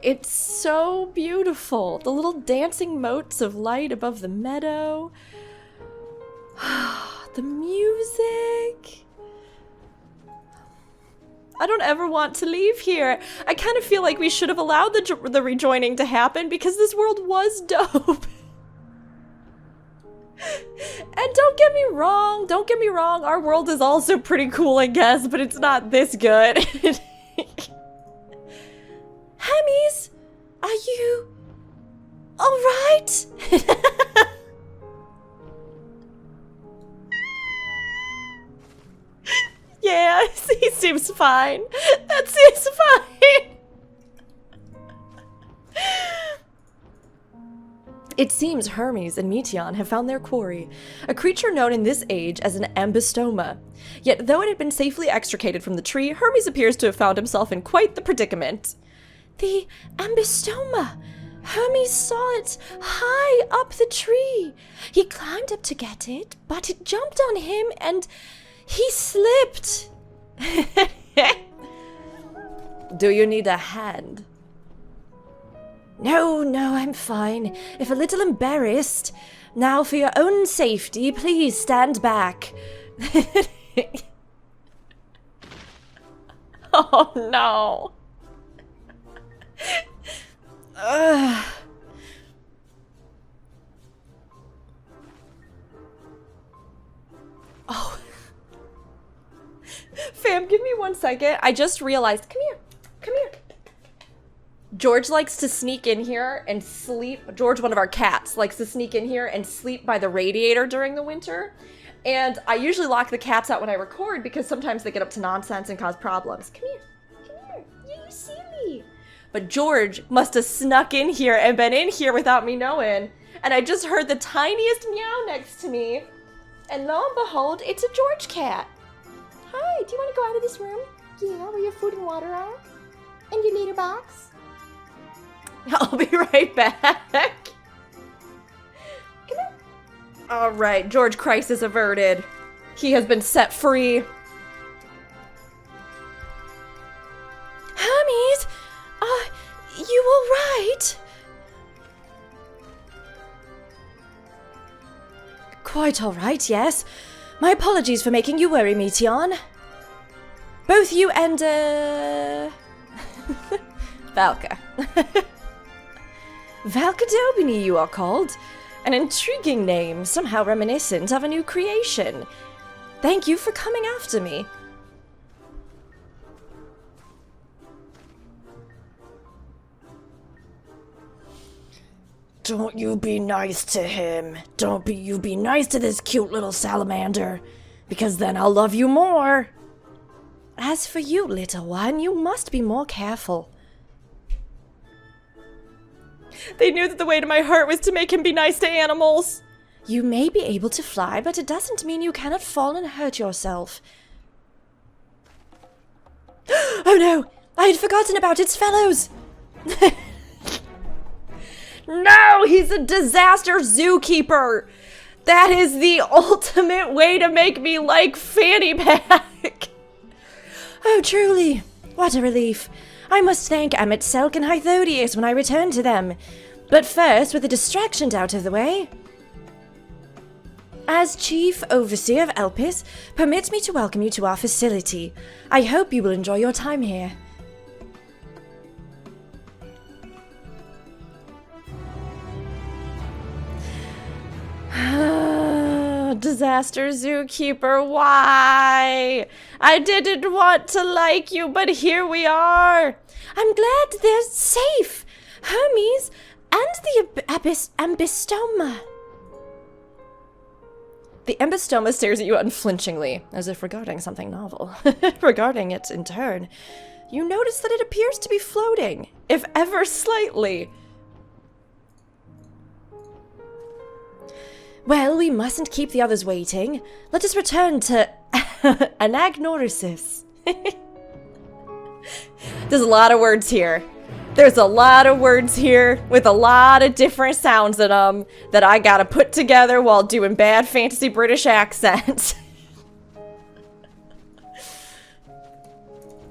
A: It's so beautiful. The little dancing motes of light above the meadow. The music. I don't ever want to leave here. I kind of feel like we should have allowed the rejoining to happen because this world was dope. And don't get me wrong, our world is also pretty cool, I guess, but it's not this good. Hermes, are you all right? Yeah, he seems fine. That seems fine. It seems Hermes and Meteion have found their quarry, a creature known in this age as an ambystoma. Yet though it had been safely extricated from the tree, Hermes appears to have found himself in quite the predicament. The ambystoma! Hermes saw it high up the tree. He climbed up to get it, but it jumped on him and he slipped. Do you need a hand? No, I'm fine. If a little embarrassed. Now, for your own safety, please stand back. Oh, no. Oh. Fam, give me 1 second. I just realized. Come here. George likes to sneak in here and sleep. George, one of our cats, likes to sneak in here and sleep by the radiator during the winter. And I usually lock the cats out when I record because sometimes they get up to nonsense and cause problems. Come here. You silly. But George must have snuck in here and been in here without me knowing. And I just heard the tiniest meow next to me. And lo and behold, it's a George cat. Hi, do you want to go out of this room? Yeah, where your food and water are? And your litter box? I'll be right back. Come here. All right, George crisis averted. He has been set free. Hermes, are you all right? Quite all right, yes. My apologies for making you worry, Meteion. Both you and, Valka. Valkadobini, you are called. An intriguing name, somehow reminiscent of a new creation. Thank you for coming after me. Don't you be nice to him. Don't you be nice to this cute little salamander, because then I'll love you more. As for you, little one, you must be more careful. They knew that the way to my heart was to make him be nice to animals. You may be able to fly, but it doesn't mean you cannot fall and hurt yourself. Oh no! I had forgotten about its fellows! No! He's a disaster zookeeper! That is the ultimate way to make me like Fanny Pack! Oh, truly! What a relief. I must thank Selk and Hythodius when I return to them. But first, with the distractions out of the way... As Chief Overseer of Elpis, permit me to welcome you to our facility. I hope you will enjoy your time here. Disaster Zookeeper, why? I didn't want to like you, but here we are. I'm glad they're safe. Hermes and the Ambystoma. The Ambystoma stares at you unflinchingly, as if regarding something novel. Regarding it in turn, you notice that it appears to be floating, if ever slightly. Well, we mustn't keep the others waiting. Let us return to Anagnorisis. There's a lot of words here. There's a lot of words here with a lot of different sounds in them that I gotta put together while doing bad fantasy British accents.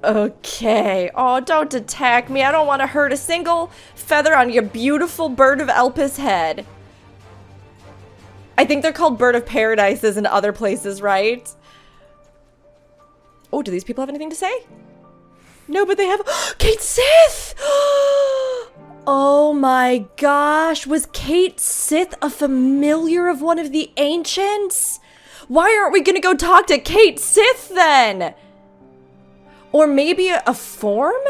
A: Okay. Oh, don't attack me. I don't want to hurt a single feather on your beautiful Bird of Elpis head. I think they're called Bird of Paradises in other places, right? Oh, do these people have anything to say? No, but they have... Kate Sith! Oh my gosh. Was Kate Sith a familiar of one of the ancients? Why aren't we gonna go talk to Kate Sith then? Or maybe a form?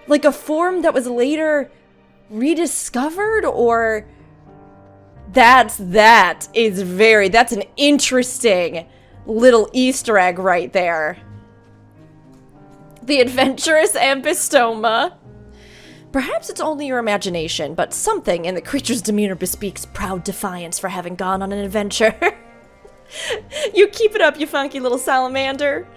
A: Like a form that was later rediscovered? Or... That's an interesting little Easter egg right there. The adventurous Ambystoma. Perhaps it's only your imagination, but something in the creature's demeanor bespeaks proud defiance for having gone on an adventure. You keep it up, you funky little salamander.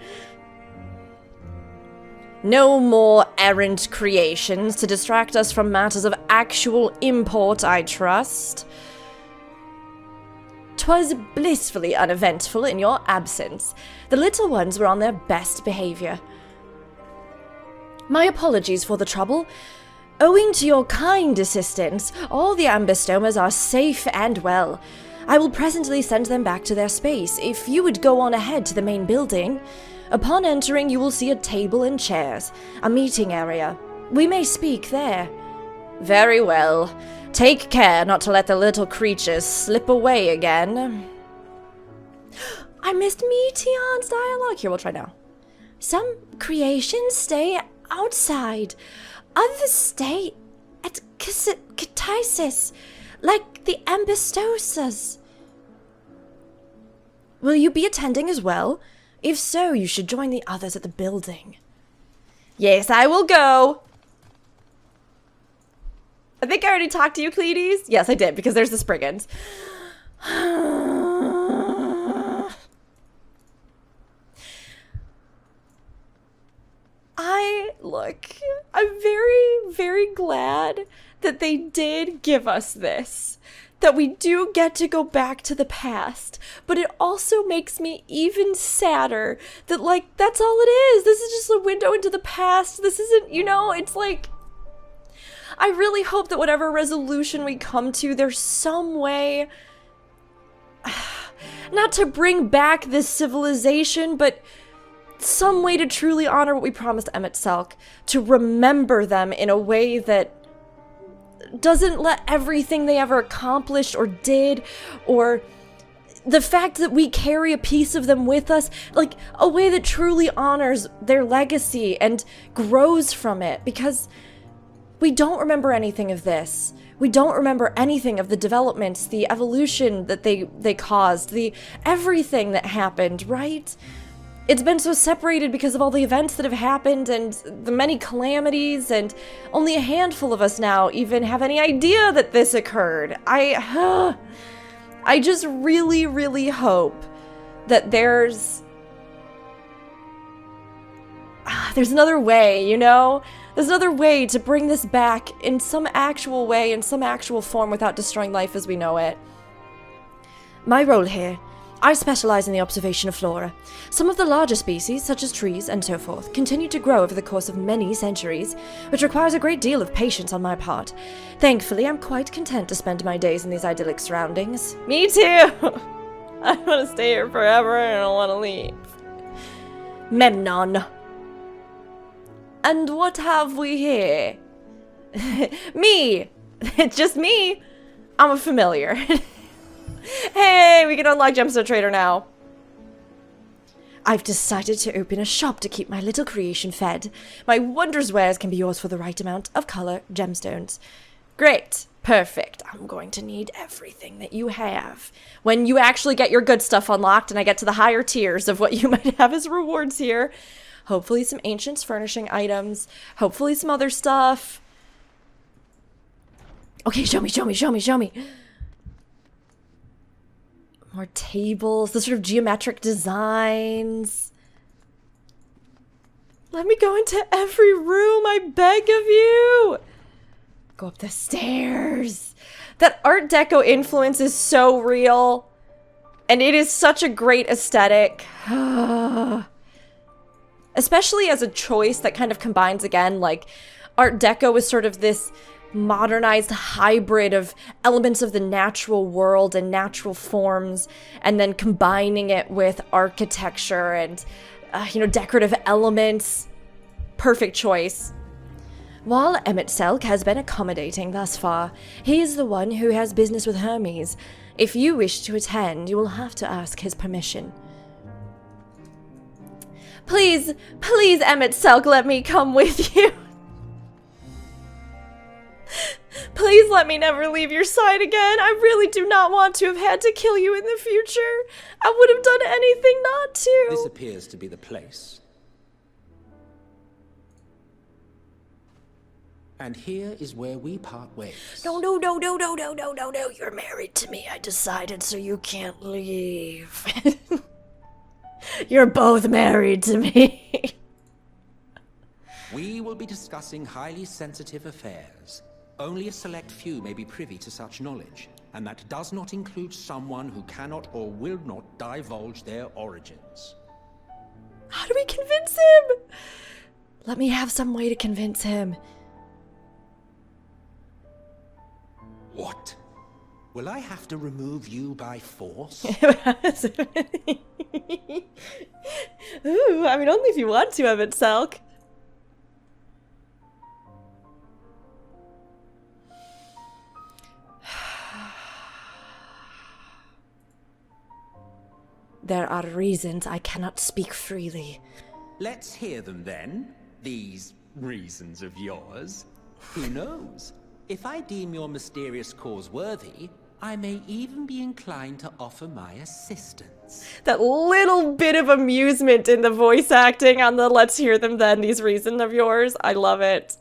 A: No more errant creations to distract us from matters of actual import, I trust. 'Twas blissfully uneventful in your absence. The little ones were on their best behavior. My apologies for the trouble. Owing to your kind assistance, all the Ambystomas are safe and well. I will presently send them back to their space. If you would go on ahead to the main building. Upon entering, you will see a table and chairs, a meeting area. We may speak there. Very well. Take care not to let the little creatures slip away again. I missed Meteon's dialogue. Here, we'll try now. Some creations stay outside. Others stay at Katisis, like the Ambystosas. Will you be attending as well? If so, you should join the others at the building. Yes, I will go. I think I already talked to you, Cleides. Yes, I did, because there's the Spriggans. I'm very, very glad that they did give us this. That we do get to go back to the past. But it also makes me even sadder that, like, that's all it is. This is just a window into the past. This isn't, you know, it's like... I really hope that whatever resolution we come to, there's some way... Not to bring back this civilization, but... some way to truly honor what we promised Selk, to remember them in a way that doesn't let everything they ever accomplished or did, or the fact that we carry a piece of them with us, like a way that truly honors their legacy and grows from it, because we don't remember anything of this. We don't remember anything of the developments, the evolution that they caused, the everything that happened, right? It's been so separated because of all the events that have happened and the many calamities, and only a handful of us now even have any idea that this occurred. I just really, really hope that there's another way, you know? There's another way to bring this back in some actual way, in some actual form, without destroying life as we know it. My role here I specialize in the observation of flora. Some of the larger species, such as trees and so forth, continue to grow over the course of many centuries, which requires a great deal of patience on my part. Thankfully, I'm quite content to spend my days in these idyllic surroundings. Me too! I want to stay here forever and I don't want to leave. Memnon. And what have we here? Me! It's just me! I'm a familiar. Hey, we can unlock Gemstone Trader now. I've decided to open a shop to keep my little creation fed. My wondrous wares can be yours for the right amount of color gemstones. Great. Perfect. I'm going to need everything that you have. When you actually get your good stuff unlocked and I get to the higher tiers of what you might have as rewards here. Hopefully some ancients furnishing items. Hopefully some other stuff. Okay, show me, show me, show me, show me. More tables, the sort of geometric designs. Let me go into every room, I beg of you. Go up the stairs. That Art Deco influence is so real. And it is such a great aesthetic. Especially as a choice that kind of combines, again, like, Art Deco is sort of this modernized hybrid of elements of the natural world and natural forms, and then combining it with architecture and, decorative elements. Perfect choice. While Emmett Selk has been accommodating thus far, he is the one who has business with Hermes. If you wish to attend, you will have to ask his permission. Please, please, Emmett Selk, let me come with you. Please let me never leave your side again. I really do not want to have had to kill you in the future. I would have done anything not to.
E: This appears to be the place. And here is where we part ways.
A: No. You're married to me, I decided, so you can't leave. You're both married to me.
E: We will be discussing highly sensitive affairs. Only a select few may be privy to such knowledge, and that does not include someone who cannot or will not divulge their origins.
A: How do we convince him? Let me have some way to convince him.
E: What? Will I have to remove you by force?
A: Ooh, I mean, only if you want to, Emmett Selk. There are reasons I cannot speak freely.
E: Let's hear them then. These reasons of yours. Who knows? If I deem your mysterious cause worthy, I may even be inclined to offer my assistance.
A: That little bit of amusement in the voice acting on the let's hear them then, these reasons of yours. I love it.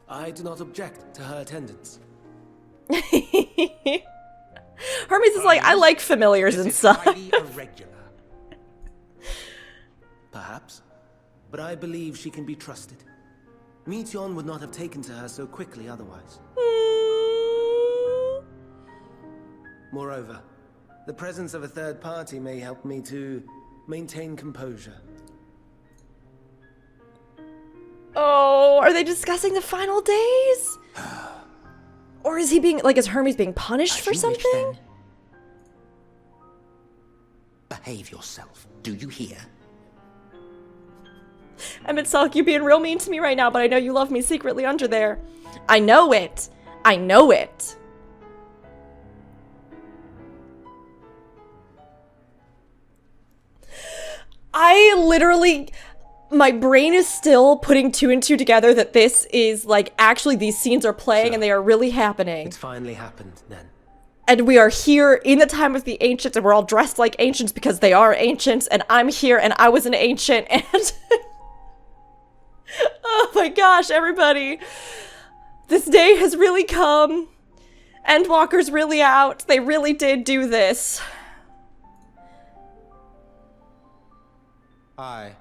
B: I do not object to her attendance.
A: Hermes is like, I like familiars and stuff.
E: Highly irregular.
B: Perhaps, but I believe she can be trusted. Meteion would not have taken to her so quickly otherwise. Moreover, the presence of a third party may help me to maintain composure.
A: Oh, are they discussing the final days? Or is he being, like, is Hermes being punished for something?
E: Behave yourself. Do you hear?
A: Emmett Selk, you're being real mean to me right now, but I know you love me secretly under there. I know it. I know it. I literally, my brain is still putting two and two together that this is, like, actually these scenes are playing and they are really happening.
B: It's finally happened, then.
A: And we are here in the time of the ancients and we're all dressed like ancients because they are ancients, and I'm here and I was an ancient, and... Oh my gosh, everybody. This day has really come. Endwalker's really out. They really did do this.
E: Aye.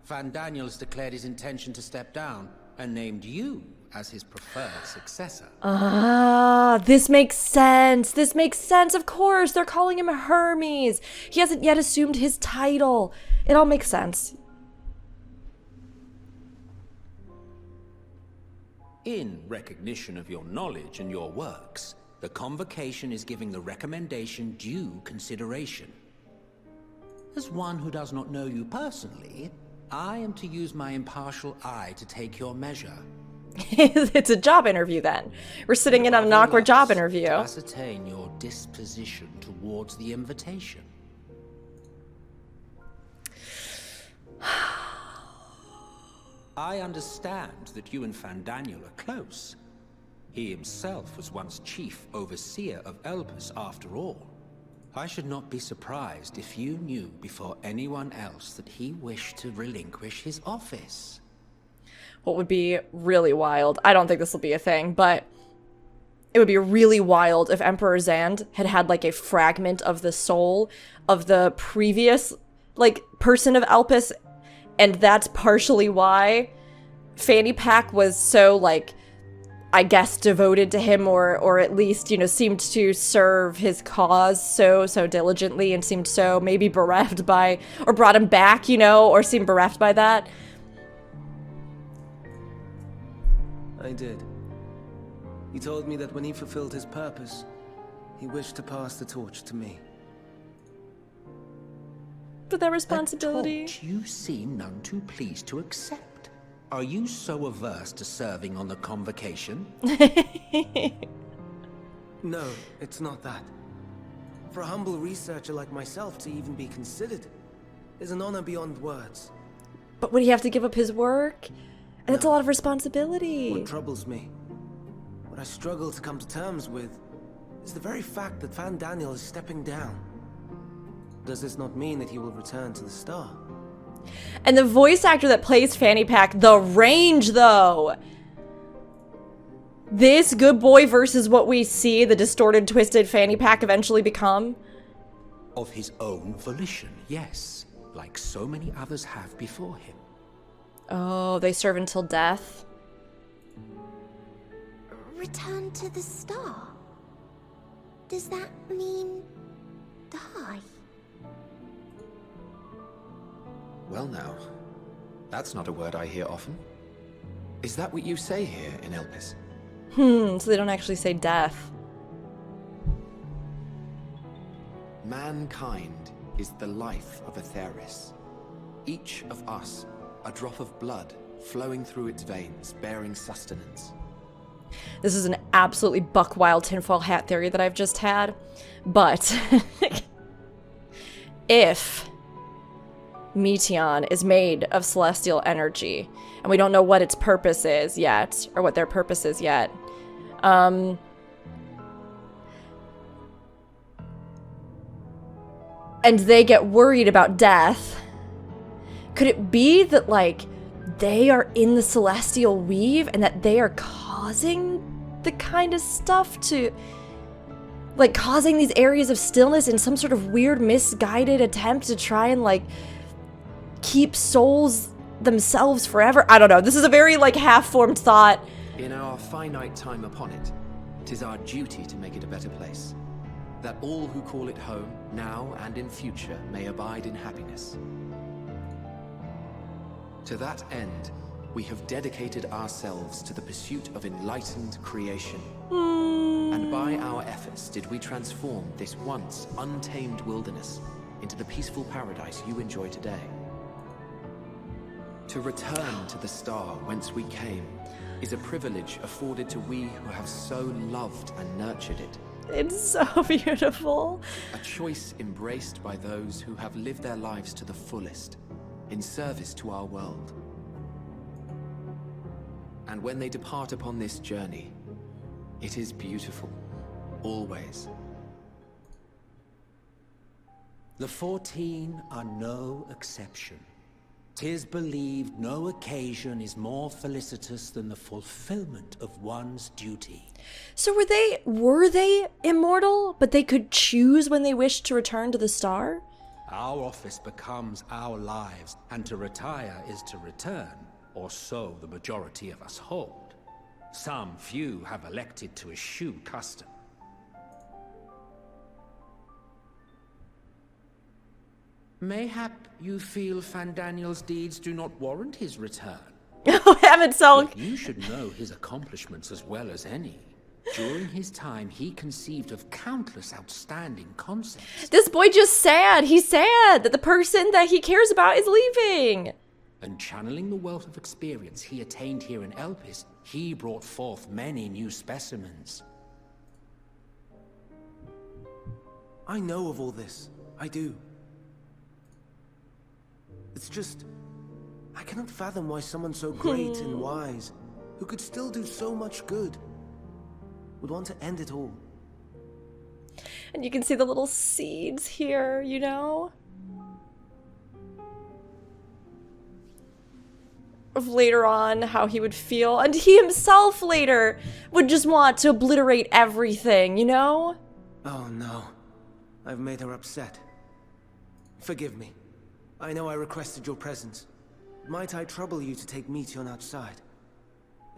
E: Van Daniels declared his intention to step down and named you as his preferred successor.
A: Ah, this makes sense. This makes sense. Of course, they're calling him Hermes. He hasn't yet assumed his title. It all makes sense.
E: In recognition of your knowledge and your works, the convocation is giving the recommendation due consideration. As one who does not know you personally, I am to use my impartial eye to take your measure.
A: It's a job interview then. We're sitting in on an awkward job interview.
E: To ascertain your disposition towards the invitation. I understand that you and Fandaniel are close. He himself was once chief overseer of Elpis after all. I should not be surprised if you knew before anyone else that he wished to relinquish his office.
A: What would be really wild, I don't think this will be a thing, but it would be really wild if Emperor Zand had had like a fragment of the soul of the previous like person of Elpis, and that's partially why Fanny Pack was so like, I guess, devoted to him, or at least, you know, seemed to serve his cause so diligently, and seemed so maybe bereft by, or brought him back, you know, or seemed bereft by that.
B: I did. He told me that when he fulfilled his purpose, he wished to pass the torch to me.
A: But that responsibility...
E: A torch you seem none too pleased to accept. Are you so averse to serving on the convocation?
B: No, it's not that. For a humble researcher like myself to even be considered is an honor beyond words.
A: But would he have to give up his work? And it's a lot of responsibility.
B: What troubles me, what I struggle to come to terms with, is the very fact that Fandaniel is stepping down. Does this not mean that he will return to the star?
A: And the voice actor that plays Fanny Pack, the range though! This good boy versus what we see the distorted, twisted Fanny Pack eventually become?
E: Of his own volition, yes. Like so many others have before him.
A: Oh, they serve until death?
C: Return to the star? Does that mean die?
D: Well now, that's not a word I hear often. Is that what you say here in Elpis?
A: So they don't actually say death.
D: Mankind is the life of Aetheris. Each of us, a drop of blood flowing through its veins, bearing sustenance.
A: This is an absolutely buck wild tinfoil hat theory that I've just had. But if Meteion is made of celestial energy, and we don't know what its purpose is yet, or what their purpose is yet, and they get worried about death, could it be that, like, they are in the celestial weave and that they are causing the kind of stuff to, like, causing these areas of stillness in some sort of weird misguided attempt to try and, like, keep souls themselves forever? I don't know. This is a very, like, half-formed thought.
D: In our finite time upon it, 'tis our duty to make it a better place, that all who call it home, now and in future, may abide in happiness. To that end, we have dedicated ourselves to the pursuit of enlightened creation. And by our efforts did we transform this once untamed wilderness into the peaceful paradise you enjoy today. To return to the star whence we came is a privilege afforded to we who have so loved and nurtured it.
A: It's so beautiful.
D: A choice embraced by those who have lived their lives to the fullest, in service to our world. And when they depart upon this journey, it is beautiful, always.
E: The 14 are no exception. 'Tis believed no occasion is more felicitous than the fulfillment of one's duty.
A: So were they immortal, but they could choose when they wished to return to the star?
E: Our office becomes our lives, and to retire is to return, or so the majority of us hold. Some few have elected to eschew custom. Mayhap you feel Fandaniel's deeds do not warrant his return.
A: Oh, Hammond Selk.
E: Yet you should know his accomplishments as well as any. During his time, he conceived of countless outstanding concepts.
A: This boy just sad. He's sad that the person that he cares about is leaving.
E: And channeling the wealth of experience he attained here in Elpis, he brought forth many new specimens.
B: I know of all this. I do. It's just, I cannot fathom why someone so great and wise, who could still do so much good, would want to end it all.
A: And you can see the little seeds here, you know? Of later on, how he would feel. And he himself later would just want to obliterate everything, you know?
B: Oh no. I've made her upset. Forgive me. I know I requested your presence. Might I trouble you to take Meteion outside?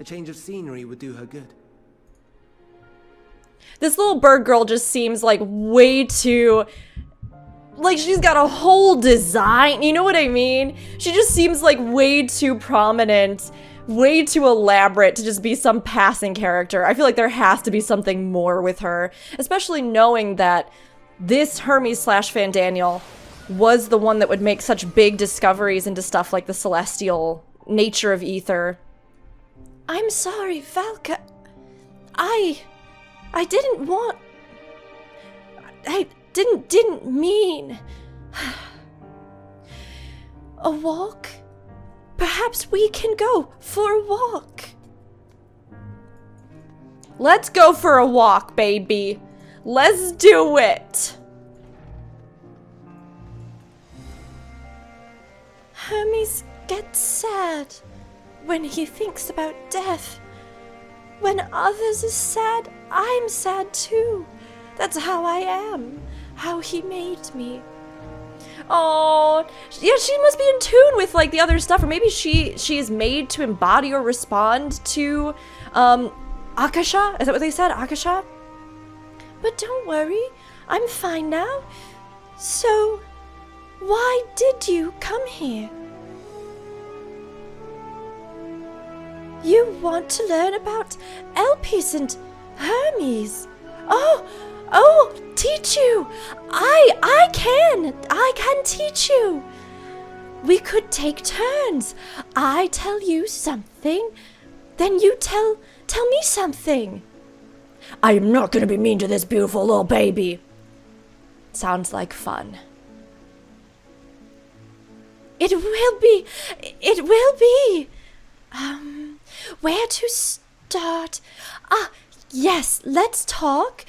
B: A change of scenery would do her good.
A: This little bird girl just seems like way too... Like, she's got a whole design, you know what I mean? She just seems like way too prominent, way too elaborate to just be some passing character. I feel like there has to be something more with her, especially knowing that this Hermes / Fandaniel was the one that would make such big discoveries into stuff like the celestial nature of ether.
C: I'm sorry, Valka. I didn't want... I didn't mean... A walk? Perhaps we can go for a walk.
A: Let's go for a walk, baby. Let's do it.
C: Hermes gets sad when he thinks about death. When others are sad, I'm sad too. That's how I am. How he made me.
A: Oh, yeah, she must be in tune with, like, the other stuff. Or maybe she is made to embody or respond to, Akasha? Is that what they said? Akasha?
C: But don't worry, I'm fine now. So, why did you come here? You want to learn about Elpis and Hermes. Oh, teach you. I can teach you. We could take turns. I tell you something, then you tell me something.
A: I am not gonna be mean to this beautiful little baby. Sounds like fun.
C: It will be. Where to start? Yes, let's talk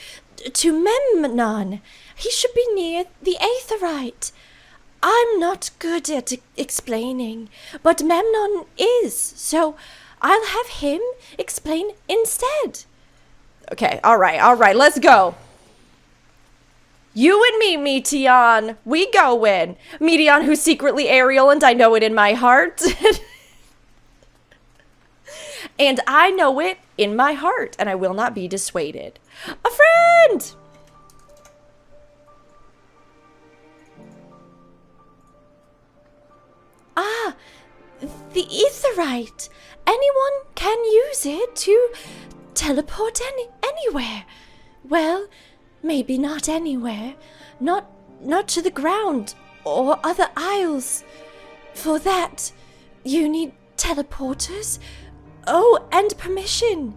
C: to Memnon. He should be near the Aetherite. I'm not good at explaining, but Memnon is, so I'll have him explain instead.
A: Okay, alright, let's go. You and me, Meteion. We go in. Meteion, who's secretly Ariel, and I know it in my heart. And I know it in my heart, and I will not be dissuaded. A friend!
C: The Aetherite. Anyone can use it to teleport anywhere. Well, maybe not anywhere. Not to the ground or other isles. For that, you need teleporters. Oh, and permission.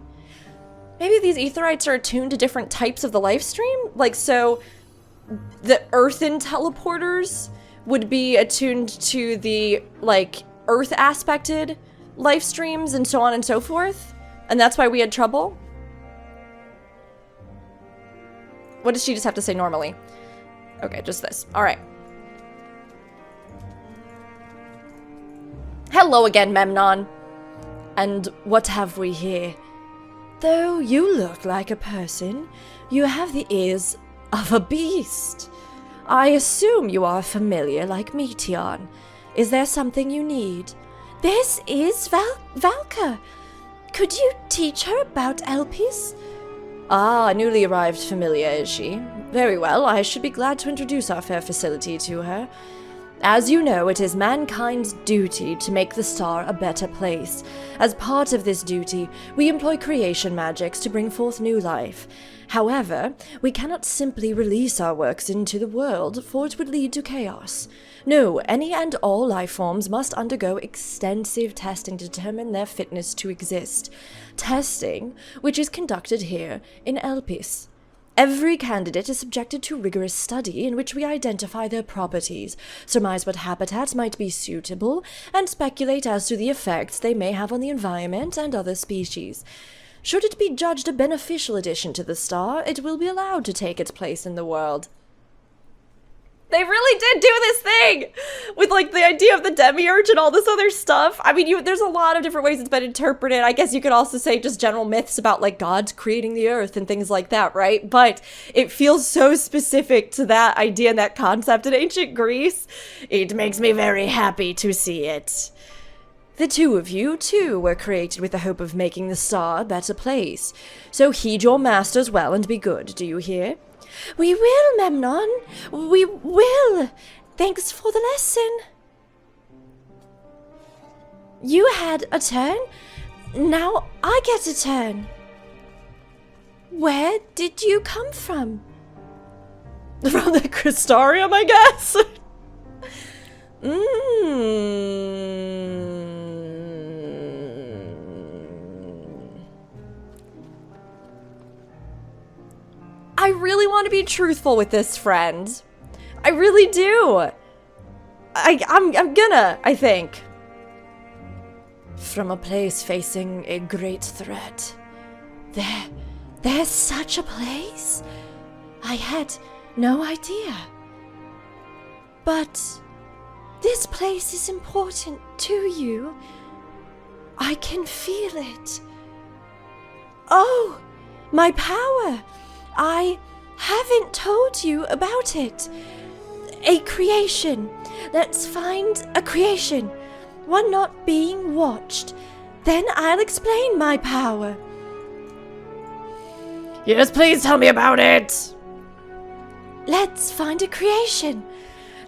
A: Maybe these Aetherites are attuned to different types of the life stream? Like, so the earthen teleporters would be attuned to the, like, earth aspected life streams and so on and so forth? And that's why we had trouble? What does she just have to say normally? Okay, just this. Alright. Hello again, Memnon. And what have we here? Though you look like a person, you have the ears of a beast. I assume you are familiar like Meteion. Is there something you need?
C: This is Valka. Could you teach her about Elpis?
A: Ah, a newly arrived familiar, is she? Very well, I should be glad to introduce our fair facility to her. As you know, it is mankind's duty to make the star a better place. As part of this duty, we employ creation magics to bring forth new life. However, we cannot simply release our works into the world, for it would lead to chaos. No, any and all life forms must undergo extensive testing to determine their fitness to exist. Testing, which is conducted here in Elpis. Every candidate is subjected to rigorous study in which we identify their properties, surmise what habitats might be suitable, and speculate as to the effects they may have on the environment and other species. Should it be judged a beneficial addition to the star, it will be allowed to take its place in the world. They really did do this thing with, like, the idea of the demiurge and all this other stuff. I mean, there's a lot of different ways it's been interpreted. I guess you could also say just general myths about, like, gods creating the earth and things like that, right? But it feels so specific to that idea and that concept in ancient Greece. It makes me very happy to see it. The two of you, too, were created with the hope of making the star a better place. So heed your masters well and be good, do you hear?
C: We will, Memnon. We will. Thanks for the lesson. You had a turn. Now I get a turn. Where did you come from?
A: From the Crystarium, I guess? I really want to be truthful with this, friend. I really do. I'm gonna, I think. From a place facing a great threat.
C: There's such a place? I had no idea. But this place is important to you. I can feel it. Oh, my power. I haven't told you about it. A creation. Let's find a creation. One not being watched. Then I'll explain my power.
A: Yes, please tell me about it.
C: Let's find a creation.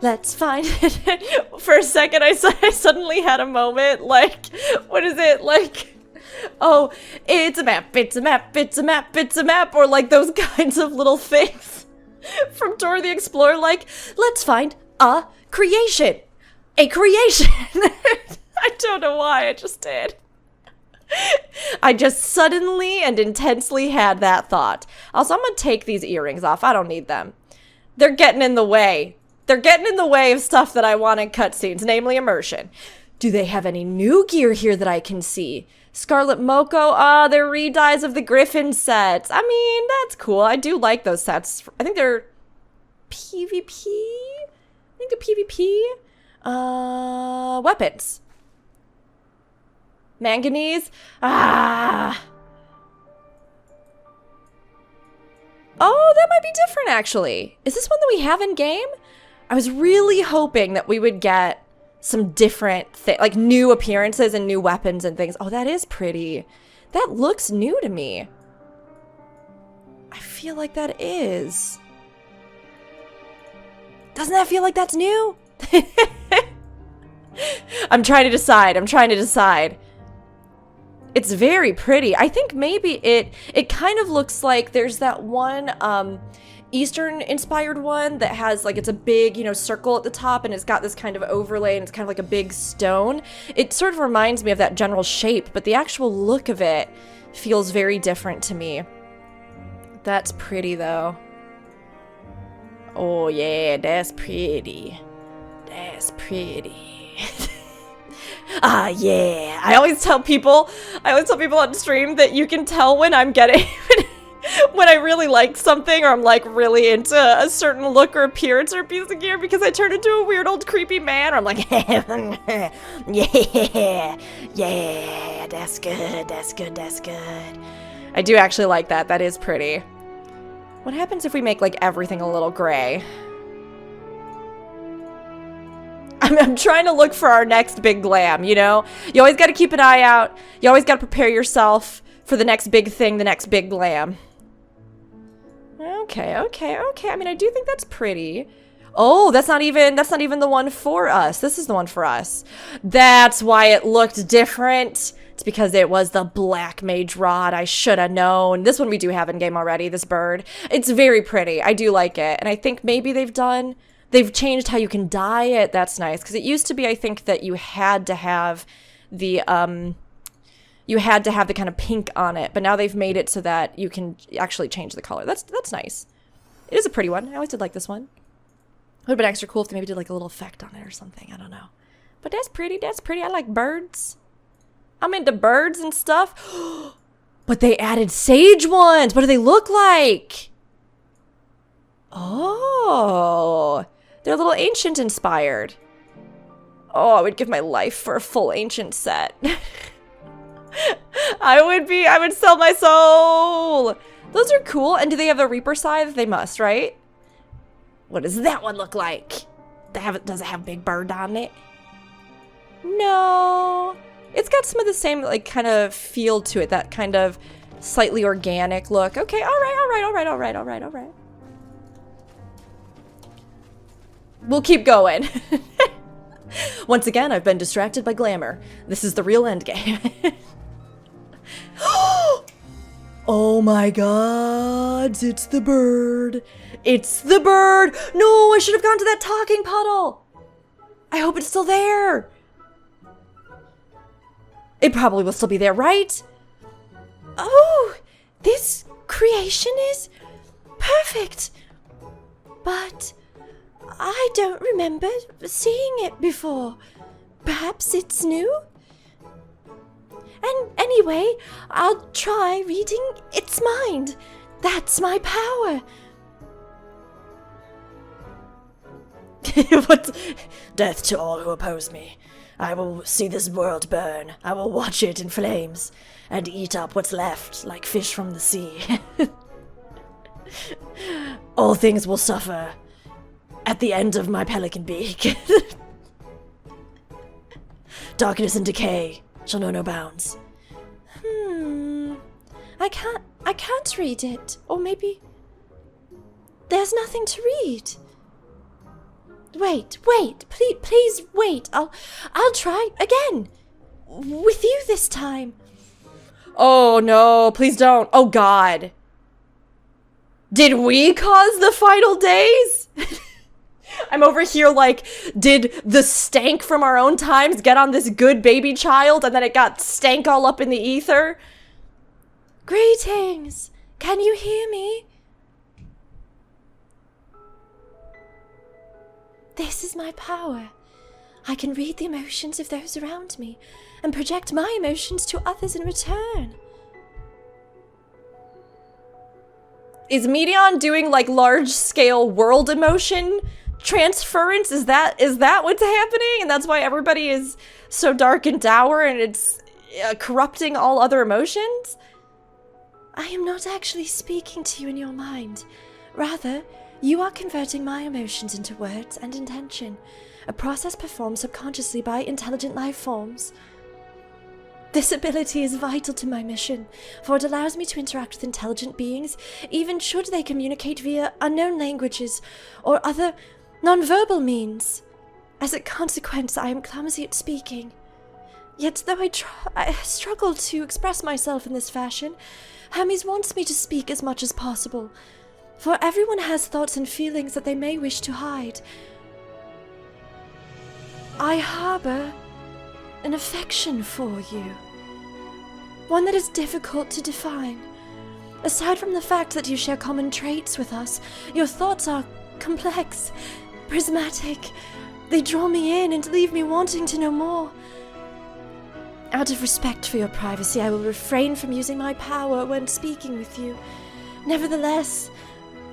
A: Let's find it. For a second, I suddenly had a moment, like, what is it, like, oh, it's a map, it's a map, it's a map, it's a map, or like those kinds of little things from Dora the Explorer, like, let's find a creation. A creation. I don't know why, I just did. I just suddenly and intensely had that thought. Also, I'm gonna take these earrings off. I don't need them. They're getting in the way. They're getting in the way of stuff that I want in cutscenes, namely immersion. Do they have any new gear here that I can see? Scarlet Moko, they're re-dyes of the Griffin sets. I mean, that's cool. I do like those sets. I think they're PvP? I think they're PvP. Weapons. Manganese. Oh, that might be different, actually. Is this one that we have in game? I was really hoping that we would get some different like new appearances and new weapons and things. Oh, that is pretty. That looks new to me. I feel like that is. Doesn't that feel like that's new? I'm trying to decide. It's very pretty. I think maybe it kind of looks like there's that one Eastern inspired one that has like, it's a big, circle at the top and it's got this kind of overlay and it's kind of like a big stone. It sort of reminds me of that general shape, but the actual look of it feels very different to me. That's pretty though. Oh yeah, that's pretty. That's pretty. Ah, yeah. I always tell people on stream that you can tell when I'm getting, when I really like something or I'm like really into a certain look or appearance or piece of gear because I turn into a weird old creepy man or I'm like, yeah, that's good. I do actually like that. That is pretty. What happens if we make like everything a little gray? I'm trying to look for our next big glam, you know? You always got to keep an eye out. You always got to prepare yourself for the next big thing, the next big glam. Okay. I mean, I do think that's pretty. Oh, that's not even the one for us. This is the one for us. That's why it looked different. It's because it was the black mage rod. I should have known. This one we do have in game already, this bird. It's very pretty. I do like it. And I think maybe they've changed how you can dye it. That's nice. Because it used to be, I think, that you had to have the kind of pink on it. But now they've made it so that you can actually change the color. That's nice. It is a pretty one. I always did like this one. It would have been extra cool if they maybe did like a little effect on it or something. I don't know. But that's pretty. That's pretty. I like birds. I'm into birds and stuff. But they added sage ones. What do they look like? Oh. They're a little ancient inspired. Oh, I would give my life for a full ancient set. I would sell my soul. Those are cool. And do they have a Reaper scythe? They must, right? What does that one look like? Does it have Big Bird on it? No. It's got some of the same, like, kind of feel to it. That kind of slightly organic look. Okay, all right. We'll keep going. Once again, I've been distracted by Glamour. This is the real endgame. Oh my god, it's the bird. It's the bird. No, I should have gone to that talking puddle. I hope it's still there. It probably will still be there, right?
C: Oh, this creation is perfect. But I don't remember seeing it before. Perhaps it's new? And anyway, I'll try reading its mind. That's my power.
A: What? Death to all who oppose me. I will see this world burn. I will watch it in flames and eat up what's left like fish from the sea. All things will suffer at the end of my pelican beak. Darkness and decay shall know no bounds.
C: I can't read it. Or maybe there's nothing to read. Wait, please wait. I'll try again. With you this time.
A: Oh no, please don't. Oh god. Did we cause the final days? I'm over here like, did the stank from our own times get on this good baby child and then it got stank all up in the ether?
C: Greetings. Can you hear me? This is my power. I can read the emotions of those around me and project my emotions to others in return.
A: Is Meteion doing like large-scale world emotion transference? Is that what's happening? And that's why everybody is so dark and dour and it's corrupting all other emotions?
C: I am not actually speaking to you in your mind. Rather, you are converting my emotions into words and intention, a process performed subconsciously by intelligent life forms. This ability is vital to my mission, for it allows me to interact with intelligent beings, even should they communicate via unknown languages or other nonverbal means. As a consequence, I am clumsy at speaking. Yet though I struggle to express myself in this fashion, Hermes wants me to speak as much as possible, for everyone has thoughts and feelings that they may wish to hide. I harbor an affection for you, one that is difficult to define. Aside from the fact that you share common traits with us, your thoughts are complex, prismatic. They draw me in and leave me wanting to know more. Out of respect for your privacy, I will refrain from using my power when speaking with you. Nevertheless,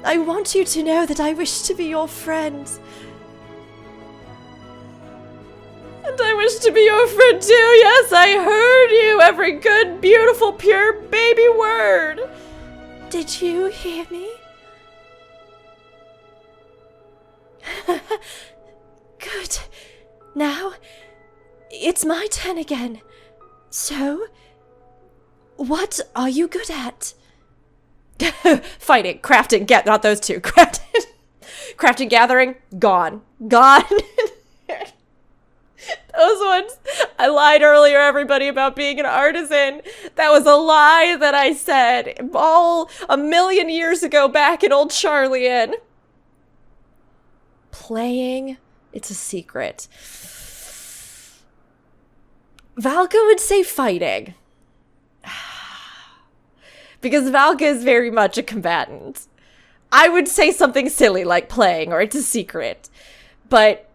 C: I want you to know that I wish to be your friend.
A: And I wish to be your friend too. Yes, I heard you. Every good, beautiful, pure baby word.
C: Did you hear me? Good. it's my turn again. So, what are you good at?
A: Fighting, crafting, not those two. Crafting, gathering, gone. Those ones. I lied earlier, everybody, about being an artisan. That was a lie that I said all a million years ago back in old Charlian. Playing, it's a secret. Valka would say fighting. Because Valka is very much a combatant. I would say something silly like playing or it's a secret. But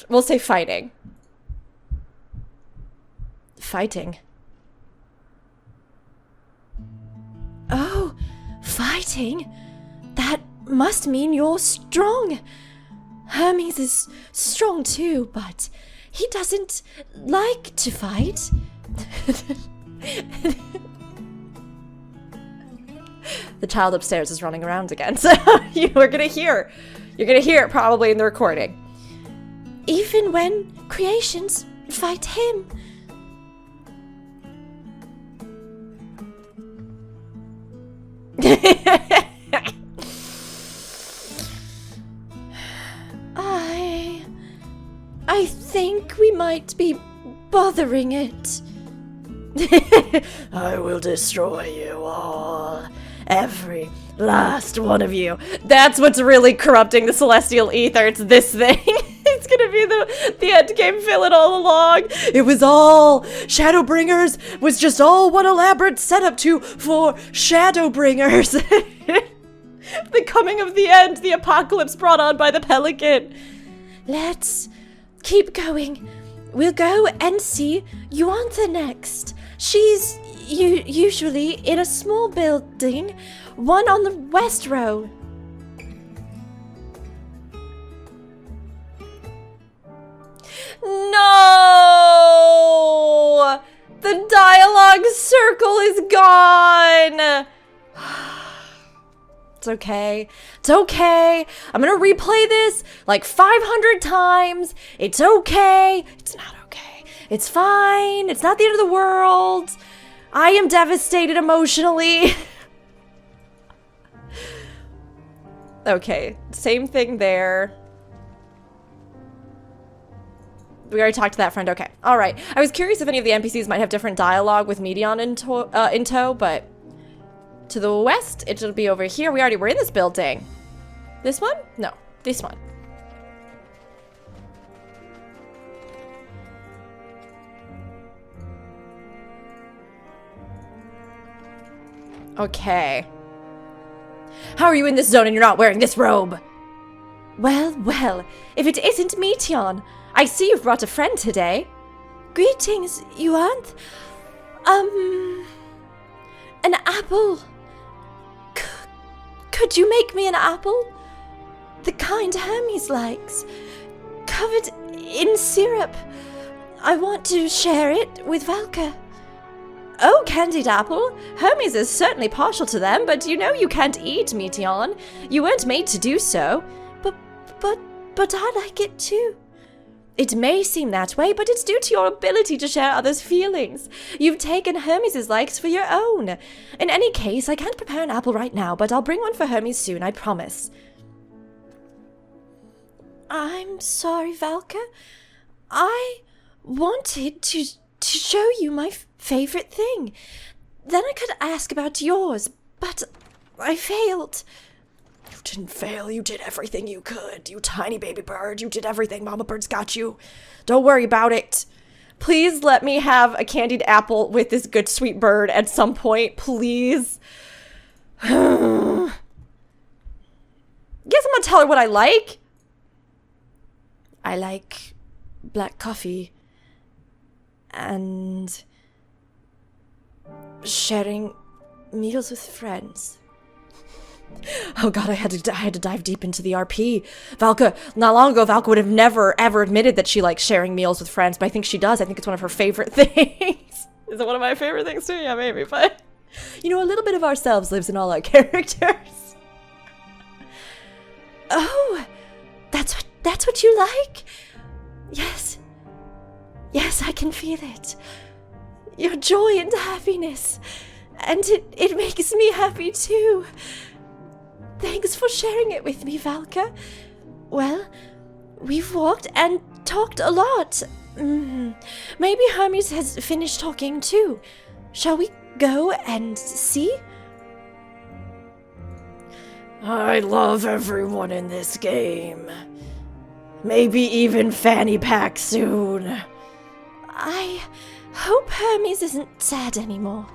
A: we'll say fighting. Fighting.
C: Oh, fighting? That must mean you're strong. Hermes is strong too, but he doesn't like to fight.
A: The child upstairs is running around again, so you're gonna hear it probably in the recording.
C: Even when creations fight him. I think we might be bothering it.
A: I will destroy you all. Every last one of you. That's what's really corrupting the celestial ether. It's this thing. It's gonna be the endgame villain all along. It was all Shadowbringers. Was just all one elaborate setup for Shadowbringers. The coming of the end, the apocalypse brought on by the pelican.
C: Let's keep going. We'll go and see Yuantha next. She's usually in a small building, one on the west row.
A: No! The dialogue circle is gone! It's okay. It's okay. I'm gonna replay this like 500 times. It's okay. It's not okay. It's fine. It's not the end of the world. I am devastated emotionally. Okay, same thing there. We already talked to that friend. Okay, all right. I was curious if any of the NPCs might have different dialogue with Meteion in tow, but to the west, it'll be over here. We already were in this building. This one? No, this one. Okay. How are you in this zone and you're not wearing this robe?
C: Well, well, if it isn't Meteion. I see you've brought a friend today. Greetings, Yuantha. An apple. Could you make me an apple? The kind Hermes likes. Covered in syrup. I want to share it with Valka.
A: Oh, candied apple. Hermes is certainly partial to them, but you know you can't eat Meteion. You weren't made to do so.
C: But I like it too.
A: It may seem that way, but it's due to your ability to share others' feelings. You've taken Hermes' likes for your own. In any case, I can't prepare an apple right now, but I'll bring one for Hermes soon, I promise.
C: I'm sorry, Valka. I wanted to show you my favorite thing. Then I could ask about yours, but I failed.
A: You didn't fail. You did everything you could. You tiny baby bird. You did everything. Mama Bird's got you. Don't worry about it. Please let me have a candied apple with this good sweet bird at some point, please. Guess I'm gonna tell her what I like. I like black coffee and sharing meals with friends. Oh god, I had to dive deep into the RP. Valka, not long ago, Valka would have never, ever admitted that she likes sharing meals with friends, but I think she does. I think it's one of her favorite things. Is it one of my favorite things too? Yeah, maybe, but you know, a little bit of ourselves lives in all our characters.
C: Oh, that's what you like? Yes. Yes, I can feel it. Your joy and happiness. And it makes me happy too. Thanks for sharing it with me, Valka. Well, we've walked and talked a lot. Maybe Hermes has finished talking too. Shall we go and see?
A: I love everyone in this game. Maybe even fanny pack soon.
C: I hope Hermes isn't sad anymore.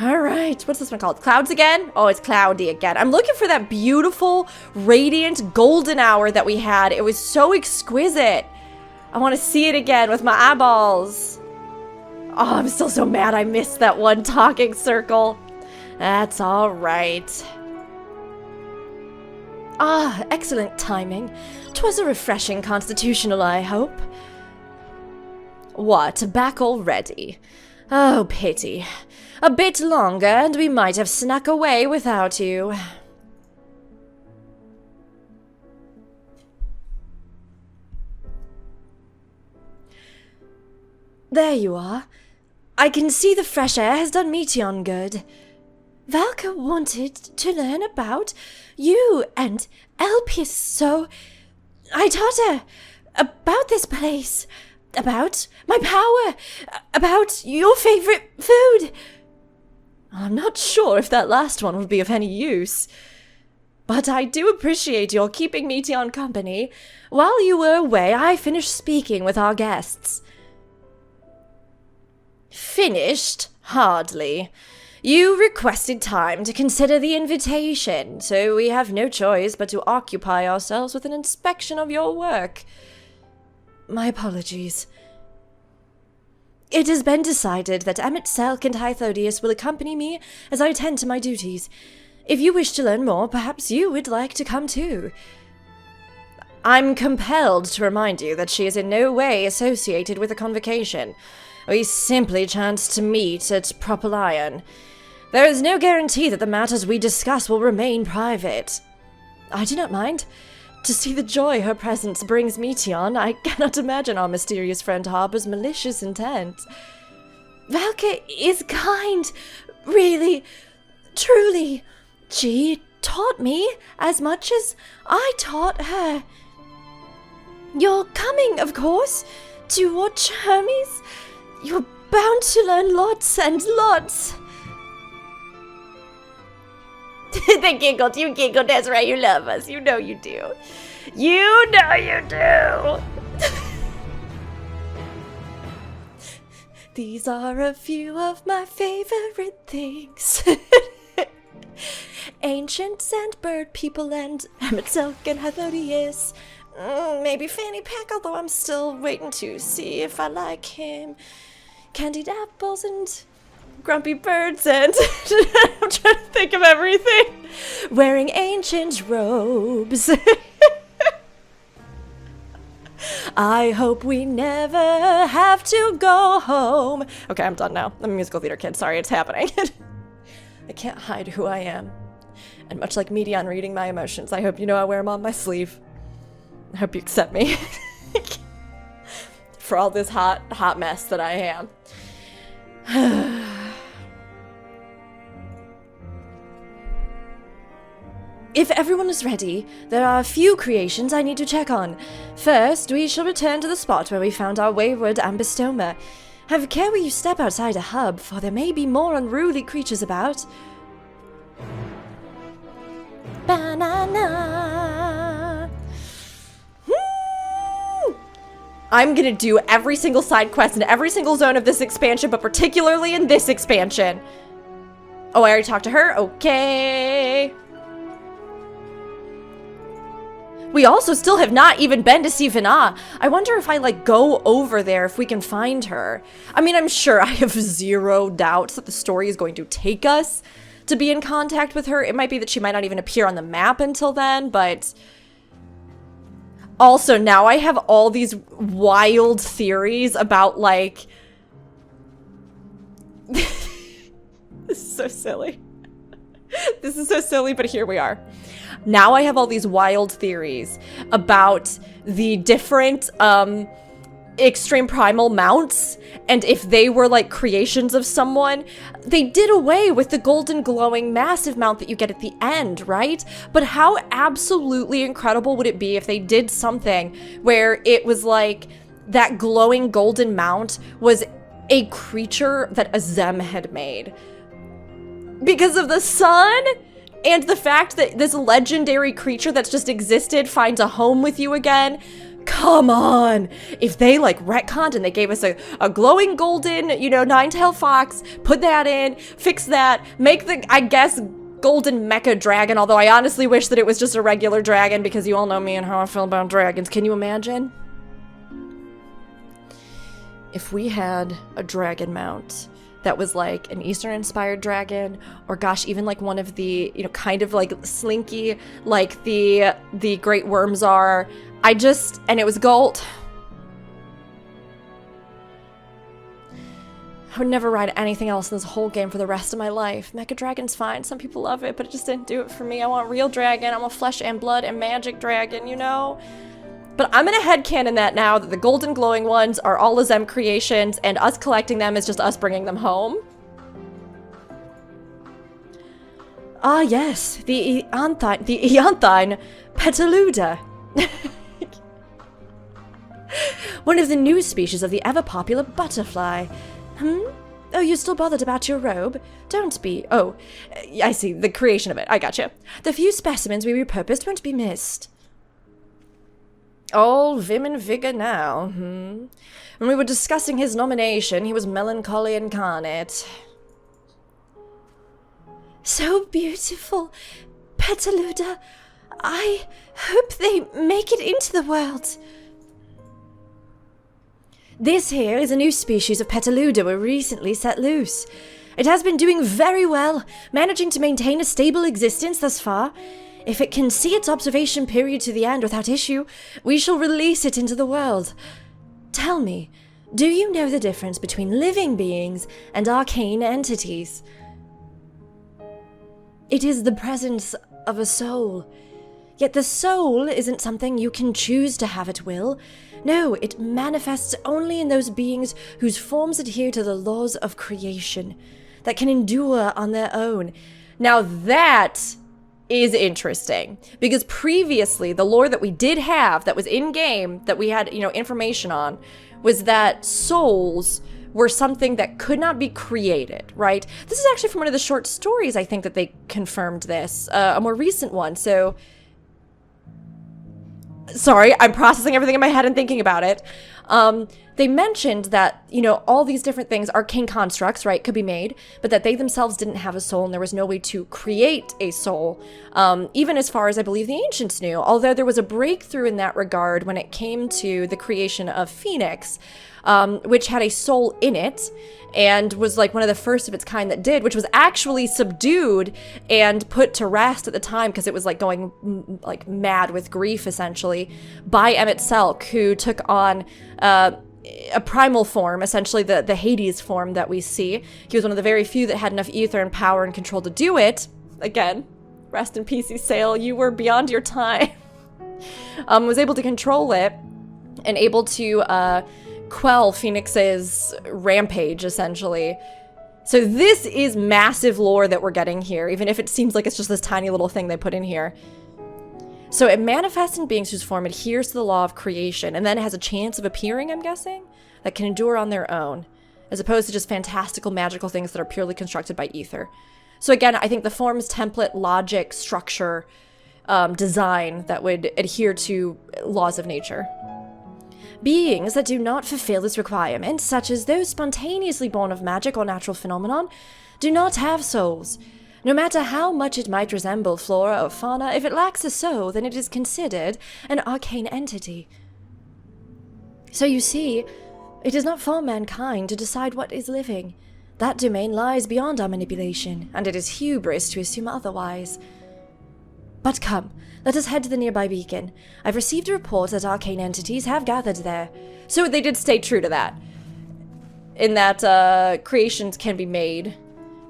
A: Alright, what's this one called? Clouds again? Oh, it's cloudy again. I'm looking for that beautiful, radiant golden hour that we had. It was so exquisite. I want to see it again with my eyeballs. Oh, I'm still so mad I missed that one talking circle. That's alright.
C: Ah, excellent timing. 'Twas a refreshing constitutional, I hope.
A: What, back already? Oh, pity. A bit longer, and we might have snuck away without you.
C: There you are. I can see the fresh air has done Meteion good. Valka wanted to learn about you and Elpis, so I taught her about this place, about my power, about your favorite food.
A: I'm not sure if that last one would be of any use. But I do appreciate your keeping Meteion company. While you were away, I finished speaking with our guests. Finished? Hardly. You requested time to consider the invitation, so we have no choice but to occupy ourselves with an inspection of your work.
C: My apologies. It has been decided that Emmett Selk and Hythodius will accompany me as I attend to my duties. If you wish to learn more, perhaps you would like to come too.
A: I'm compelled to remind you that she is in no way associated with the convocation. We simply chanced to meet at Propylion. There is no guarantee that the matters we discuss will remain private.
C: I do not mind. To see the joy her presence brings Meteion, I cannot imagine our mysterious friend harbors malicious intent. Valka is kind, really, truly. She taught me as much as I taught her. You're coming, of course, to watch Hermes. You're bound to learn lots and lots.
A: They giggled. You giggled, Desiree. You love us. You know you do. You know you do.
C: These are a few of my favorite things. Ancients and bird people and Emmett Selk and Hythodius. Maybe Fanny Pack, although I'm still waiting to see if I like him. Candied apples and grumpy birds and I'm trying to think of everything. Wearing ancient robes. I hope we never have to go home. Okay, I'm done now. I'm a musical theater kid. Sorry, it's happening. I can't hide who I am. And much like Meteion reading my emotions, I hope you know I wear them on my sleeve. I hope you accept me. For all this hot mess that I am. If everyone is ready, there are a few creations I need to check on. First, we shall return to the spot where we found our wayward ambystoma. Have care where you step outside a hub, for there may be more unruly creatures about. Banana.
A: I'm gonna do every single side quest in every single zone of this expansion, but particularly in this expansion. Oh, I already talked to her? Okay. We also still have not even been to see Vina. I wonder if I, go over there, if we can find her. I mean, I'm sure I have zero doubts that the story is going to take us to be in contact with her. It might be that she might not even appear on the map until then, but... Also, now I have all these wild theories about, This is so silly. This is so silly, but here we are. Now I have all these wild theories about the different extreme primal mounts, and if they were like creations of someone. They did away with the golden glowing massive mount that you get at the end, right? But how absolutely incredible would it be if they did something where it was like that glowing golden mount was a creature that Azem had made because of the sun? And the fact that this legendary creature that's just existed finds a home with you again. Come on! If they like retconned and they gave us a glowing golden, you know, nine-tailed fox, put that in, fix that, make the, I guess, golden mecha dragon, although I honestly wish that it was just a regular dragon because you all know me and how I feel about dragons. Can you imagine? If we had a dragon mount that was like an Eastern-inspired dragon, or gosh, even like one of the, you know, kind of like slinky, like the great worms are. And it was gold. I would never ride anything else in this whole game for the rest of my life. Mecha Dragon's fine, some people love it, but it just didn't do it for me. I want real dragon, I want flesh and blood and magic dragon, you know? But I'm gonna headcanon that now, that the golden glowing ones are all Azem creations, and us collecting them is just us bringing them home. Ah yes, the Eanthine Petaluda. One of the new species of the ever-popular butterfly. Oh, you're still bothered about your robe? Don't be. Oh, I see, the creation of it. I gotcha. The few specimens we repurposed won't be missed. All vim and vigor now. When we were discussing his nomination, he was melancholy incarnate.
C: So beautiful, Petaluda. I hope they make it into the world.
A: This here is a new species of Petaluda we recently set loose. It has been doing very well, managing to maintain a stable existence thus far. If it can see its observation period to the end without issue, we shall release it into the world. Tell me, do you know the difference between living beings and arcane entities? It is the presence of a soul. Yet the soul isn't something you can choose to have at will. No, it manifests only in those beings whose forms adhere to the laws of creation, that can endure on their own. Now that is interesting, because previously the lore that we did have, that was in-game, that we had, you know, information on, was that souls were something that could not be created, right? This is actually from one of the short stories, I think, that they confirmed this, a more recent one, so... Sorry, I'm processing everything in my head and thinking about it. They mentioned that, you know, all these different things, arcane constructs, right, could be made, but that they themselves didn't have a soul and there was no way to create a soul, even as far as I believe the ancients knew. Although there was a breakthrough in that regard when it came to the creation of Phoenix, which had a soul in it, and was like one of the first of its kind that did, which was actually subdued and put to rest at the time because it was like going like mad with grief, essentially, by Emet-Selch, who took on a primal form, essentially the Hades form that we see. He was one of the very few that had enough ether and power and control to do it. Again, rest in peace, Sail, you were beyond your time. Was able to control it and able to quell Phoenix's rampage, essentially. So this is massive lore that we're getting here, even if it seems like it's just this tiny little thing they put in here. So it manifests in beings whose form adheres to the law of creation, and then it has a chance of appearing, I'm guessing, that can endure on their own, as opposed to just fantastical magical things that are purely constructed by ether. So again, I think the forms, template, logic, structure, design that would adhere to laws of nature. Beings that do not fulfill this requirement, such as those spontaneously born of magic or natural phenomenon, do not have souls. No matter how much it might resemble flora or fauna, if it lacks a soul, then it is considered an arcane entity. So you see, it is not for mankind to decide what is living. That domain lies beyond our manipulation, and it is hubris to assume otherwise. But come, let us head to the nearby beacon. I've received a report that arcane entities have gathered there. So they did stay true to that. In that creations can be made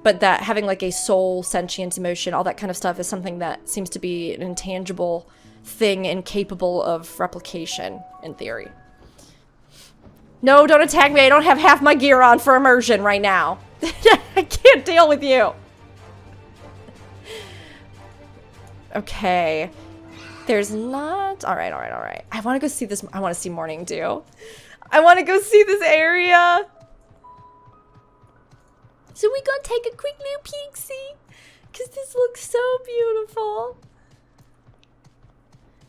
A: but that having like a soul, sentience, emotion, all that kind of stuff is something that seems to be an intangible thing and capable of replication in theory. No, don't attack me. I don't have half my gear on for immersion right now. I can't deal with you. Okay. There's not... Alright. I want to go see this... I want to see Morning Dew. I want to go see this area. So we gonna take a quick little peek-see. Because this looks so beautiful.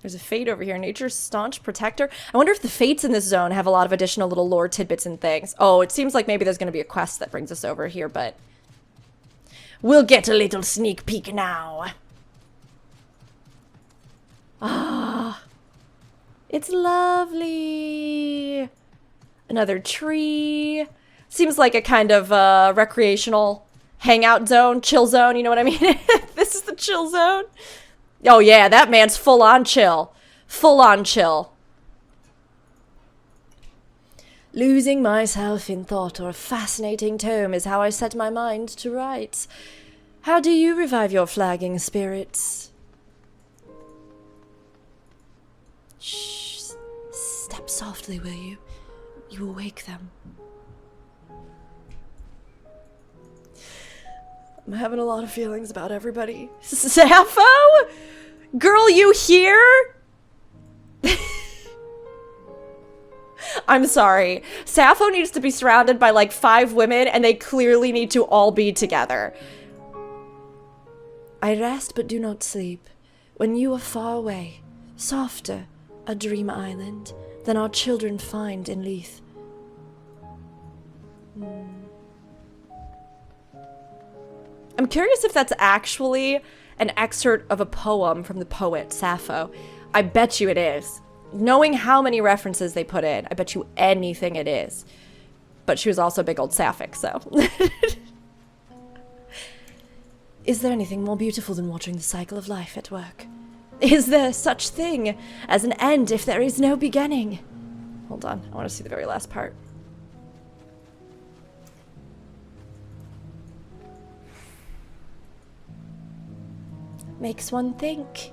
A: There's a fate over here. Nature's staunch protector. I wonder if the fates in this zone have a lot of additional little lore tidbits and things. Oh, it seems like maybe there's going to be a quest that brings us over here, but... We'll get a little sneak peek now. Ah. It's lovely. Another tree. Seems like a kind of recreational hangout zone, chill zone, you know what I mean? This is the chill zone. Oh yeah, that man's full on chill. Full on chill. Losing myself in thought or a fascinating tome is how I set my mind to write. How do you revive your flagging spirits? Shh. Step softly, will you? You will wake them. I'm having a lot of feelings about everybody. Sappho? Girl, you here? I'm sorry. Sappho needs to be surrounded by like 5 women and they clearly need to all be together. I rest but do not sleep. When you are far away, softer, a dream island, than our children find in Leith. I'm curious if that's actually an excerpt of a poem from the poet Sappho. I bet you it is. Knowing how many references they put in, I bet you anything it is. But she was also a big old sapphic, so. Is there anything more beautiful than watching the cycle of life at work? Is there such thing as an end if there is no beginning? Hold on, I want to see the very last part. Makes one think.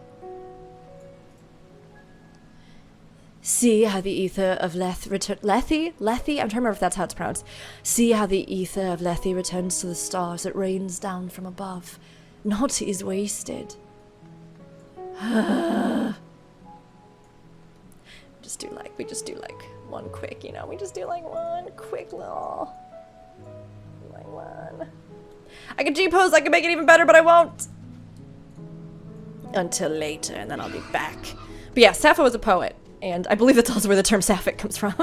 A: See how the ether of Lethe? I'm trying to remember if that's how it's pronounced. See how the ether of Lethe returns to the stars. It rains down from above. Naught is wasted. We just do like one quick, you know, we just do like one quick little, like one. I can G-pose, I can make it even better, but I won't. Until later, and then I'll be back. But yeah, Sappho was a poet, and I believe that's also where the term sapphic comes from.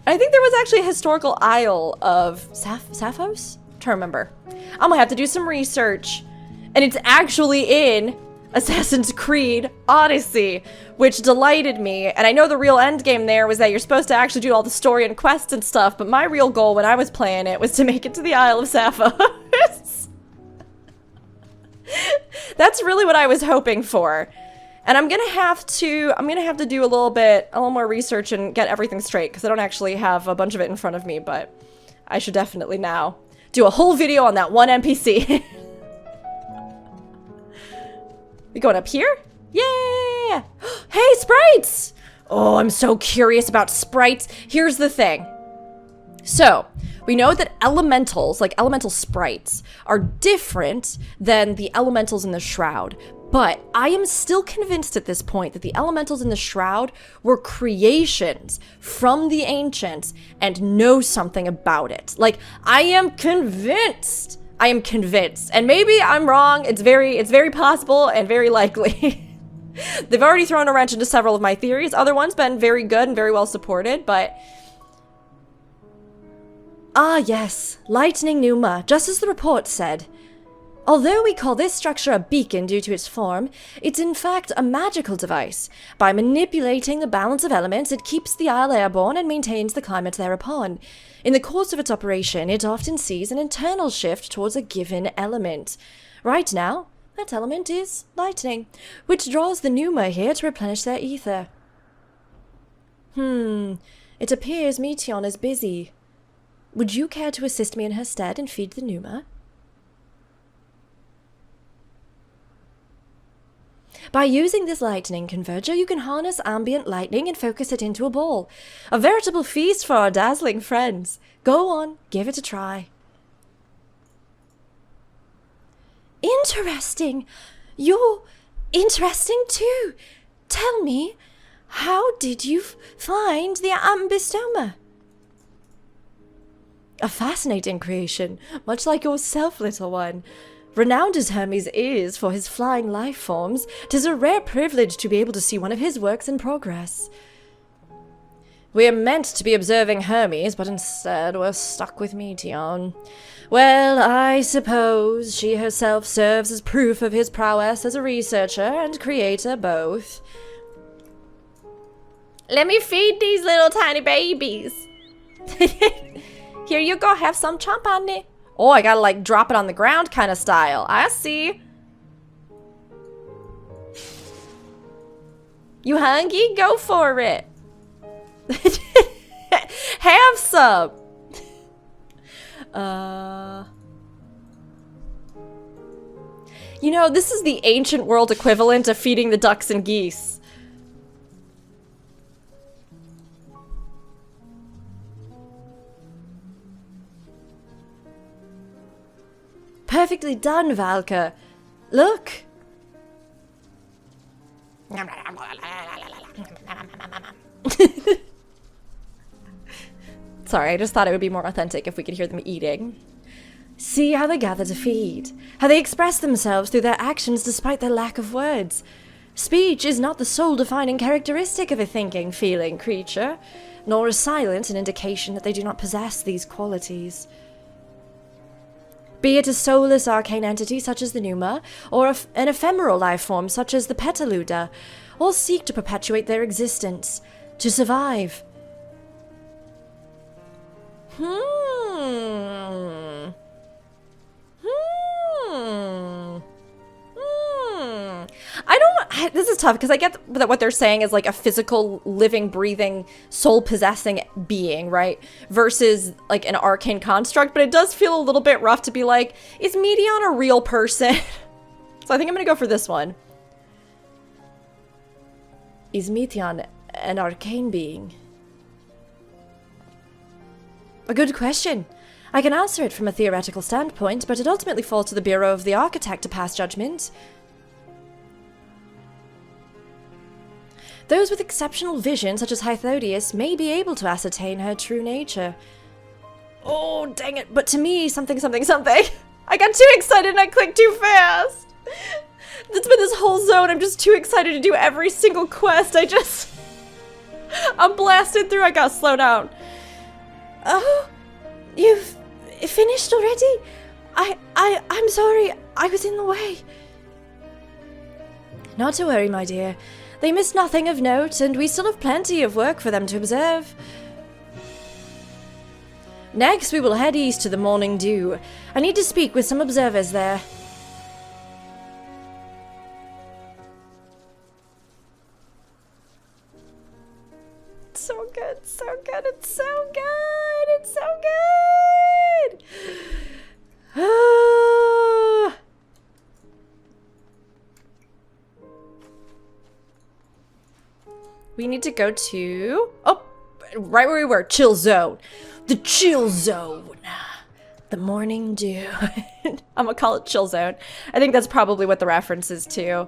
A: I think there was actually a historical isle of Sapphos? I'm trying to remember. I'm gonna have to do some research. And it's actually in Assassin's Creed Odyssey, which delighted me. And I know the real endgame there was that you're supposed to actually do all the story and quests and stuff, but my real goal when I was playing it was to make it to the Isle of Sapphos. That's really what I was hoping for. And I'm gonna have to do a little more research and get everything straight, because I don't actually have a bunch of it in front of me, but I should definitely now do a whole video on that one NPC. We going up here? Yeah! Hey, sprites! Oh, I'm so curious about sprites. Here's the thing. So, we know that elementals, like elemental sprites, are different than the elementals in the Shroud. But I am still convinced at this point that the elementals in the Shroud were creations from the ancients and know something about it. Like, I am convinced. And maybe I'm wrong. It's very possible and very likely. They've already thrown a wrench into several of my theories. Other ones been very good and very well supported, but... Ah, yes. Lightning Pneuma, just as the report said. Although we call this structure a beacon due to its form, it's in fact a magical device. By manipulating the balance of elements, it keeps the Isle airborne and maintains the climate thereupon. In the course of its operation, it often sees an internal shift towards a given element. Right now, that element is lightning, which draws the Pneuma here to replenish their ether. It appears Meteion is busy.
C: Would you care to assist me in her stead and feed the Numa? By using this lightning converger, you can harness ambient lightning and focus it into a ball. A veritable feast for our dazzling friends. Go on, give it a try. Interesting. You're interesting too. Tell me, how did you find the ambistoma? A fascinating creation, much like yourself, little one. Renowned as Hermes is for his flying life forms, 'tis a rare privilege to be able to see one of his works in progress. We are meant to be observing Hermes, but instead we're stuck with Meteion. Well, I suppose she herself serves as proof of his prowess as a researcher and creator both. Let me feed these little tiny babies. Here you go, have some, chomp on it. Oh, I gotta like drop it on the ground kind of style. I see. You hungry? Go for it. Have some. You know, this is the ancient world equivalent of feeding the ducks and geese. Perfectly done, Valka. Look. Sorry, I just thought it would be more authentic if we could hear them eating. See how they gather to feed, how they express themselves through their actions despite their lack of words. Speech is not the sole defining characteristic of a thinking, feeling creature, nor is silence an indication that they do not possess these qualities. Be it a soulless arcane entity such as the Numa, or an ephemeral life form such as the Petaluda, all seek to perpetuate their existence, to survive. This is tough because I get that what they're saying is like a physical, living, breathing, soul-possessing being, right? Versus like an arcane construct, but it does feel a little bit rough to be like, is Meteion a real person? So I think I'm gonna go for this one. Is Meteion an arcane being? A good question. I can answer it from a theoretical standpoint, but it ultimately falls to the Bureau of the Architect to pass judgment. Those with exceptional vision, such as Hythodius, may be able to ascertain her true nature. Oh, dang it. But to me, something. I got too excited and I clicked too fast. It's been this whole zone. I'm just too excited to do every single quest. I'm blasted through. I gotta slow down. Oh, you've finished already? I'm sorry. I was in the way. Not to worry, my dear. They missed nothing of note, and we still have plenty of work for them to observe. Next, we will head east to the Morning Dew. I need to speak with some observers there. So good, so good, it's so good, it's so good! Ah. We need to go to... Oh, right where we were. Chill zone. The chill zone. The Morning Dew. I'm gonna call it chill zone. I think that's probably what the reference is to.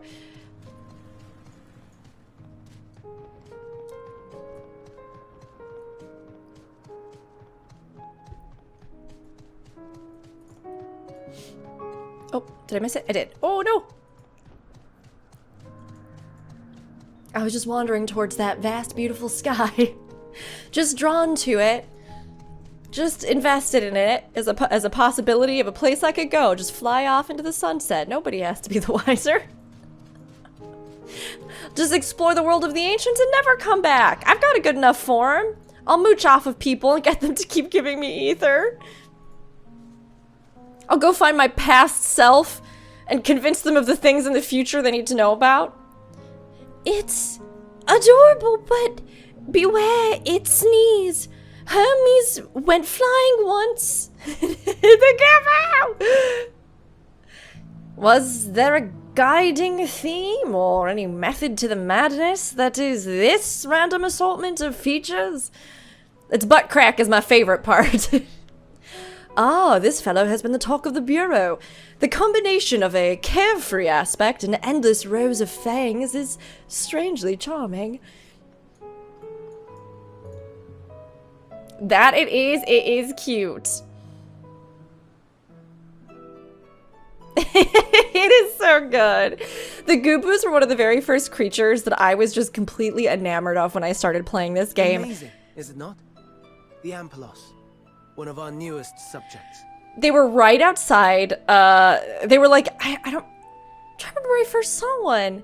C: Oh, did I miss it? I did. Oh, no. I was just wandering towards that vast, beautiful sky. Just drawn to it. Just invested in it as a possibility of a place I could go. Just fly off into the sunset. Nobody has to be the wiser. Just explore the world of the ancients and never come back. I've got a good enough form. I'll mooch off of people and get them to keep giving me ether. I'll go find my past self and convince them of the things in the future they need to know about. It's adorable, but beware, it sneeze. Hermes went flying once.
A: Was there a guiding theme or any method to the madness that is this random assortment of features? Its butt crack is my favorite part. Ah, this fellow has been the talk of the Bureau. The combination of a carefree aspect and endless rows of fangs is strangely charming. That it is cute. It is so good. The Goobos were one of the very first creatures that I was just completely enamored of when I started playing this game.
B: Amazing, is it not? The Ampelos, one of our newest subjects.
A: They were right outside. They were like, I don't I'm trying to remember where I first saw one.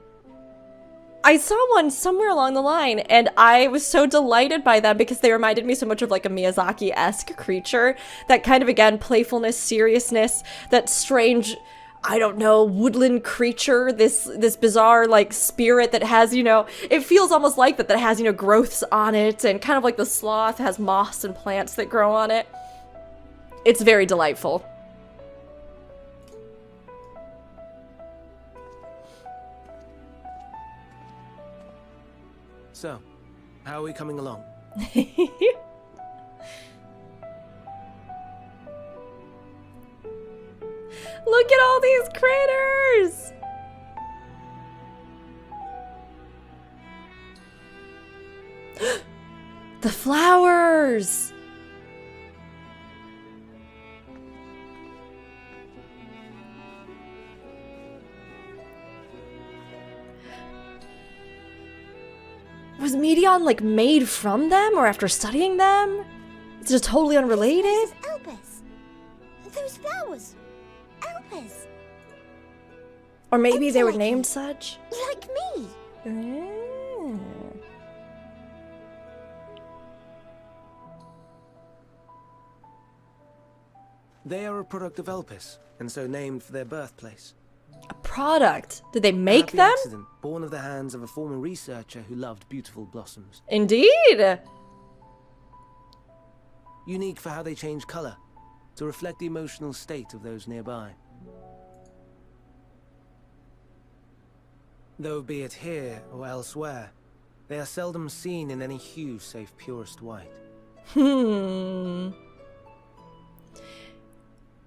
A: I saw one somewhere along the line, and I was so delighted by them because they reminded me so much of like a Miyazaki-esque creature. That kind of, again, playfulness, seriousness, that strange, I don't know, woodland creature, this bizarre like spirit that has, you know, it feels almost like that has, you know, growths on it, and kind of like the sloth has moss and plants that grow on it. It's very delightful.
B: So, how are we coming along?
A: Look at all these critters! The flowers! Was Meteion, like, made from them or after studying them? It's just totally unrelated?
F: This is Elpis. Those flowers. Elpis.
A: Or maybe they were
F: Like
A: named
F: me.
A: such?
F: Like me.
A: Mm.
B: They are a product of Elpis, and so named for their birthplace.
A: A product. Did they make
B: Happy
A: them?
B: accident, born of the hands of a former researcher who loved beautiful blossoms.
A: Indeed.
B: Unique for how they change color, to reflect the emotional state of those nearby. Though be it here or elsewhere, they are seldom seen in any hue save purest white.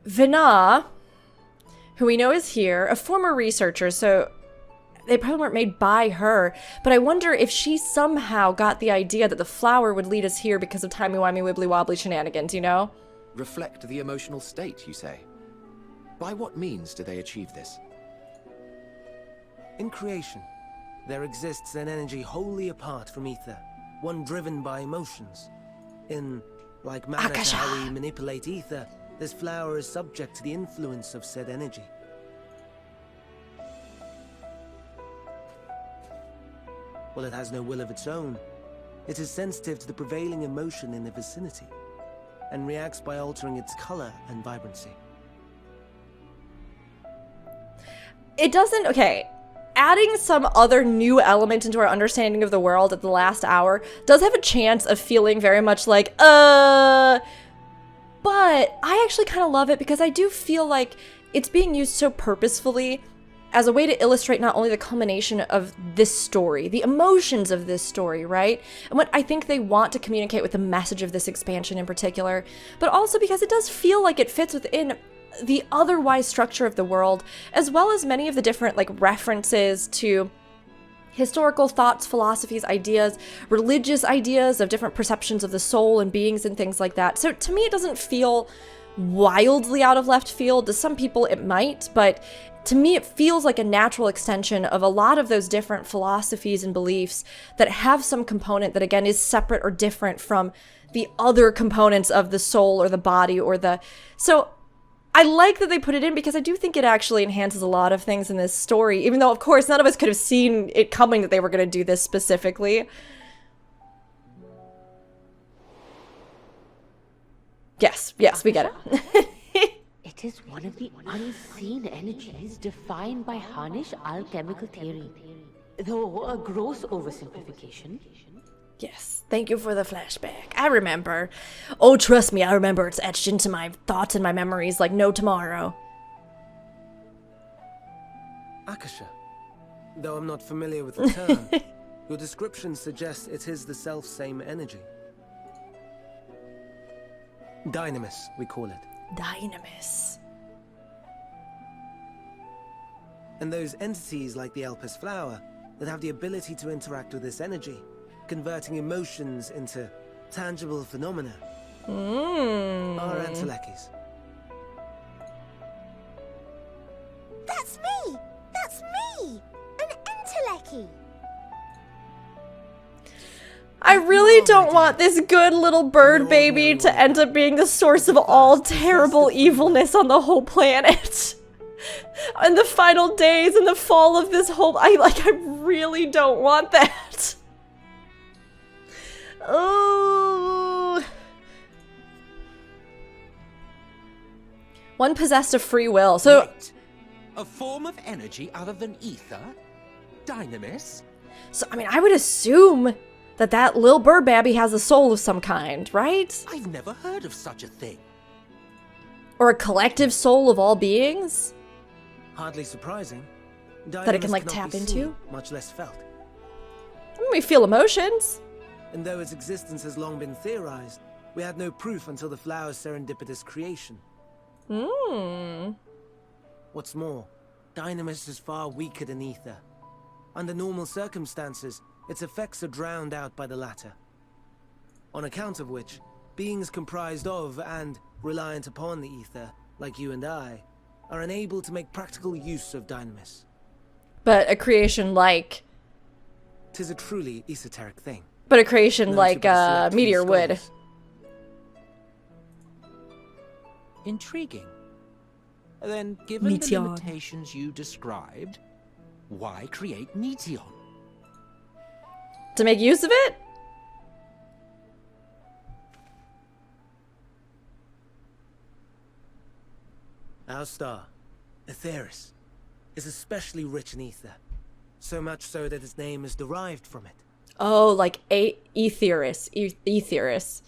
A: Vina, who we know is here, a former researcher, so they probably weren't made by her, but I wonder if she somehow got the idea that the flower would lead us here because of timey-wimey wibbly-wobbly shenanigans, you know?
D: Reflect the emotional state, you say? By what means do they achieve this?
B: In creation, there exists an energy wholly apart from ether, one driven by emotions. In like manner to how we manipulate ether, this flower is subject to the influence of said energy. Well, it has no will of its own. It is sensitive to the prevailing emotion in the vicinity, and reacts by altering its color and vibrancy.
A: It doesn't, okay, adding some other new element into our understanding of the world at the last hour does have a chance of feeling very much like, but I actually kind of love it because I do feel like it's being used so purposefully as a way to illustrate not only the culmination of this story, the emotions of this story, right? And what I think they want to communicate with the message of this expansion in particular, but also because it does feel like it fits within the otherwise structure of the world, as well as many of the different like references to historical thoughts, philosophies, ideas, religious ideas of different perceptions of the soul and beings and things like that. So to me, it doesn't feel wildly out of left field. To some people it might, but to me, it feels like a natural extension of a lot of those different philosophies and beliefs that have some component that, again, is separate or different from the other components of the soul or the body or the... So I like that they put it in because I do think it actually enhances a lot of things in this story, even though, of course, none of us could have seen it coming that they were going to do this specifically. Yes, we get it.
G: It is one of the unseen energies defined by Harnish alchemical theory. Though a gross oversimplification,
A: Yes, thank you for the flashback. I remember. Oh, trust me, I remember. It's etched into my thoughts and my memories like no tomorrow.
B: Akasha. Though I'm not familiar with the term, your description suggests it is the self-same energy. Dynamis, we call it.
A: Dynamis.
B: And those entities like the Elpis flower that have the ability to interact with this energy, converting emotions into tangible phenomena, are entelekis.
F: That's me! That's me! An enteleki!
A: I really don't want this good little bird baby to end up being the source of all terrible evilness on the whole planet. In the final days and the fall of this whole... I really don't want that. Oh. One possessed of free will, so...
E: Wait. A form of energy other than ether? Dynamis?
A: So, I mean, I would assume that that little bird babby has a soul of some kind, right?
E: I've never heard of such a thing.
A: Or a collective soul of all beings?
B: Hardly surprising.
A: That it can, like,
B: Dynamis
A: tap
B: cannot be
A: into?
B: seen, much less felt.
A: I mean, we feel emotions.
B: And though its existence has long been theorized, we had no proof until the flower's serendipitous creation. What's more, Dynamis is far weaker than ether. Under normal circumstances, its effects are drowned out by the latter. On account of which, beings comprised of and reliant upon the ether, like you and I, are unable to make practical use of Dynamis.
A: But a creation like...
B: 'Tis a truly esoteric thing.
A: But a creation
B: known
A: like
B: to but select few
A: Meteor would.
B: scholars.
E: Intriguing. Then, given the
A: Meteion.
E: limitations you described, why create Meteion?
A: To make use of it?
B: Our star, Aetheris, is especially rich in ether. So much so that its name is derived from it.
A: Oh, like Aetheris. Aetheris.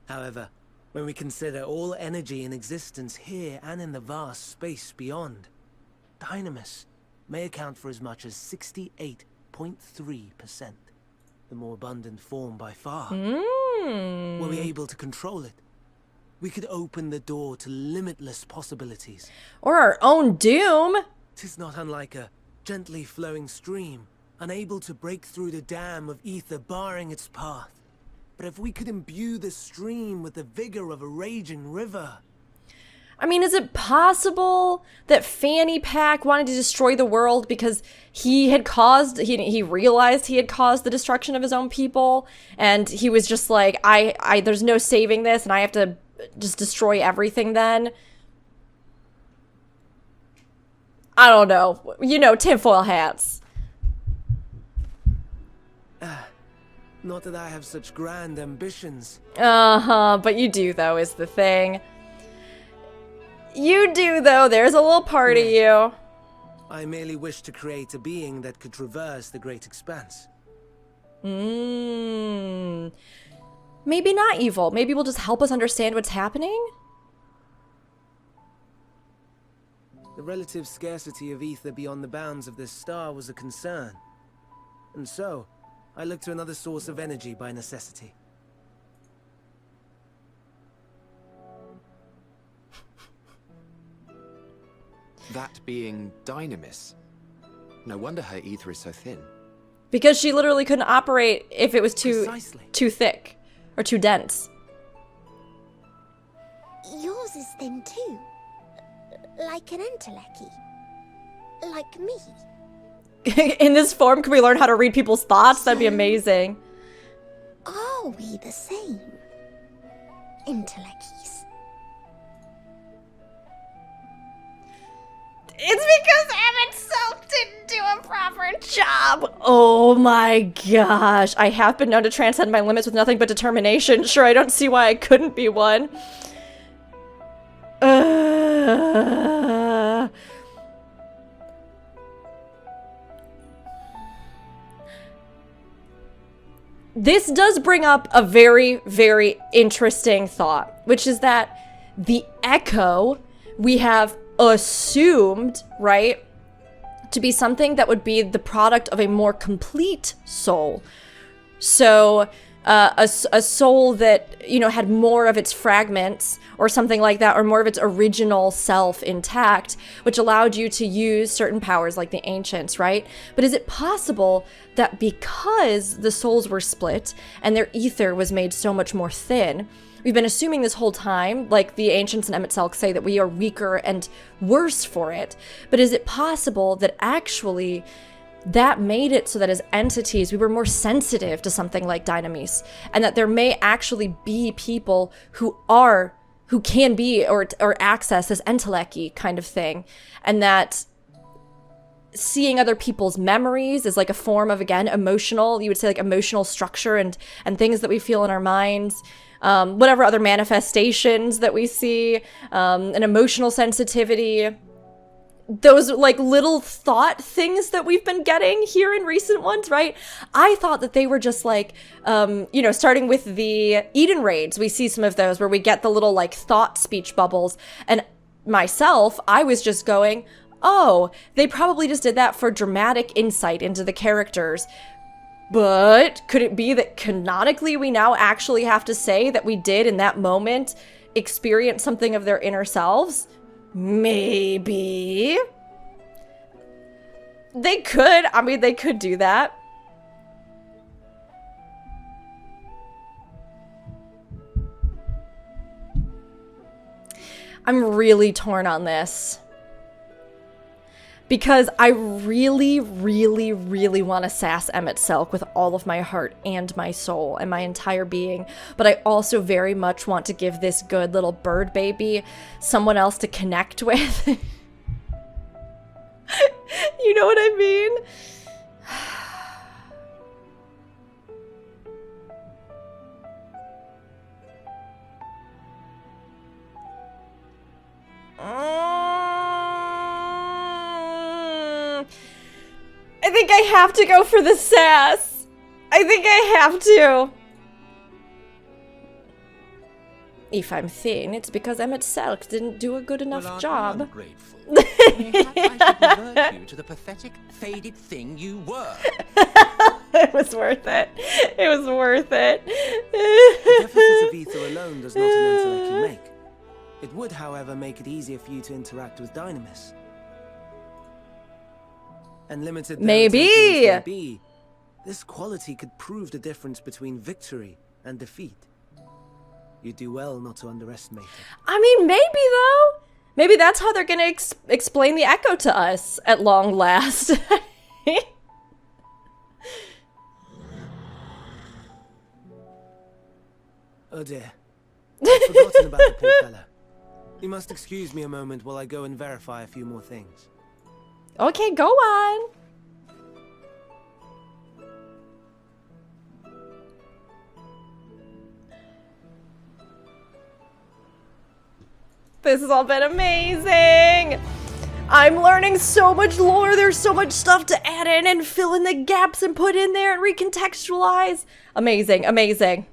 B: However, when we consider all energy in existence here and in the vast space beyond, Dynamis may account for as much as 68.3%. The more abundant form by far. Were we able to control it, we could open the door to limitless possibilities.
A: Or our own doom.
B: 'Tis not unlike a gently flowing stream, unable to break through the dam of ether barring its path. But if we could imbue the stream with the vigor of a raging river...
A: I mean, is it possible that Fanny Pack wanted to destroy the world because he had caused, he realized he had caused the destruction of his own people, and he was just like, there's no saving this, and I have to just destroy everything then? I don't know. You know, tinfoil hats.
B: Not that I have such grand ambitions.
A: Uh-huh, but you do, though, is the thing. You do, though. There's a little part of you.
B: I merely wish to create a being that could traverse the great expanse.
A: Maybe not evil. Maybe will just help us understand what's happening?
B: The relative scarcity of ether beyond the bounds of this star was a concern. And so, I looked to another source of energy by necessity.
D: That being Dynamis. No wonder her ether is so thin.
A: Because she literally couldn't operate if it was
B: Precisely.
A: too thick or too dense.
F: Yours is thin too. Like an enteleki. Like me.
A: In this form, can we learn how to read people's thoughts? That'd be amazing.
F: Are we the same? Entelekis.
A: It's because Emmett Silk didn't do a proper job. Oh my gosh. I have been known to transcend my limits with nothing but determination. Sure, I don't see why I couldn't be one. this does bring up a very, very interesting thought, which is that the echo we have assumed, right, to be something that would be the product of a more complete soul. So a soul that, you know, had more of its fragments or something like that, or more of its original self intact, which allowed you to use certain powers like the ancients, right? But is it possible that because the souls were split and their ether was made so much more thin, we've been assuming this whole time, like the ancients and Emet-Selch say, that we are weaker and worse for it. But is it possible that actually that made it so that as entities, we were more sensitive to something like Dynamis, and that there may actually be people who can be or access this entelechy kind of thing, and that seeing other people's memories is like a form of, again, emotional, you would say, like emotional structure and things that we feel in our minds, whatever other manifestations that we see, an emotional sensitivity, those like little thought things that we've been getting here in recent ones, right? I thought that they were just like, you know, starting with the Eden raids, we see some of those where we get the little like thought speech bubbles. And myself, I was just going, oh, they probably just did that for dramatic insight into the characters. But could it be that canonically we now actually have to say that we did in that moment experience something of their inner selves? Maybe. They could. I mean, they could do that. I'm really torn on this. Because I really, really, really want to sass Emet-Selch with all of my heart and my soul and my entire being. But I also very much want to give this good little bird baby someone else to connect with. You know what I mean? I think I have to go for the sass. I think I have to. If I'm thin, it's because Emet-Selch didn't do a good enough job.
E: Ungrateful. Perhaps I should revert you to the pathetic, faded thing you were.
A: It was worth it. It was worth it.
B: The deficit of ether alone does not an entelechy make. It would, however, make it easier for you to interact with Dynamis. And limited though
A: Maybe.
B: its influence may be, this quality could prove the difference between victory and defeat. You do well not to underestimate it.
A: I mean, maybe though. Maybe that's how they're gonna explain the echo to us at long last.
B: Oh dear. I've forgotten about the poor fella. You must excuse me a moment while I go and verify a few more things.
A: Okay, go on. This has all been amazing. I'm learning so much lore. There's so much stuff to add in and fill in the gaps and put in there and recontextualize. Amazing, amazing.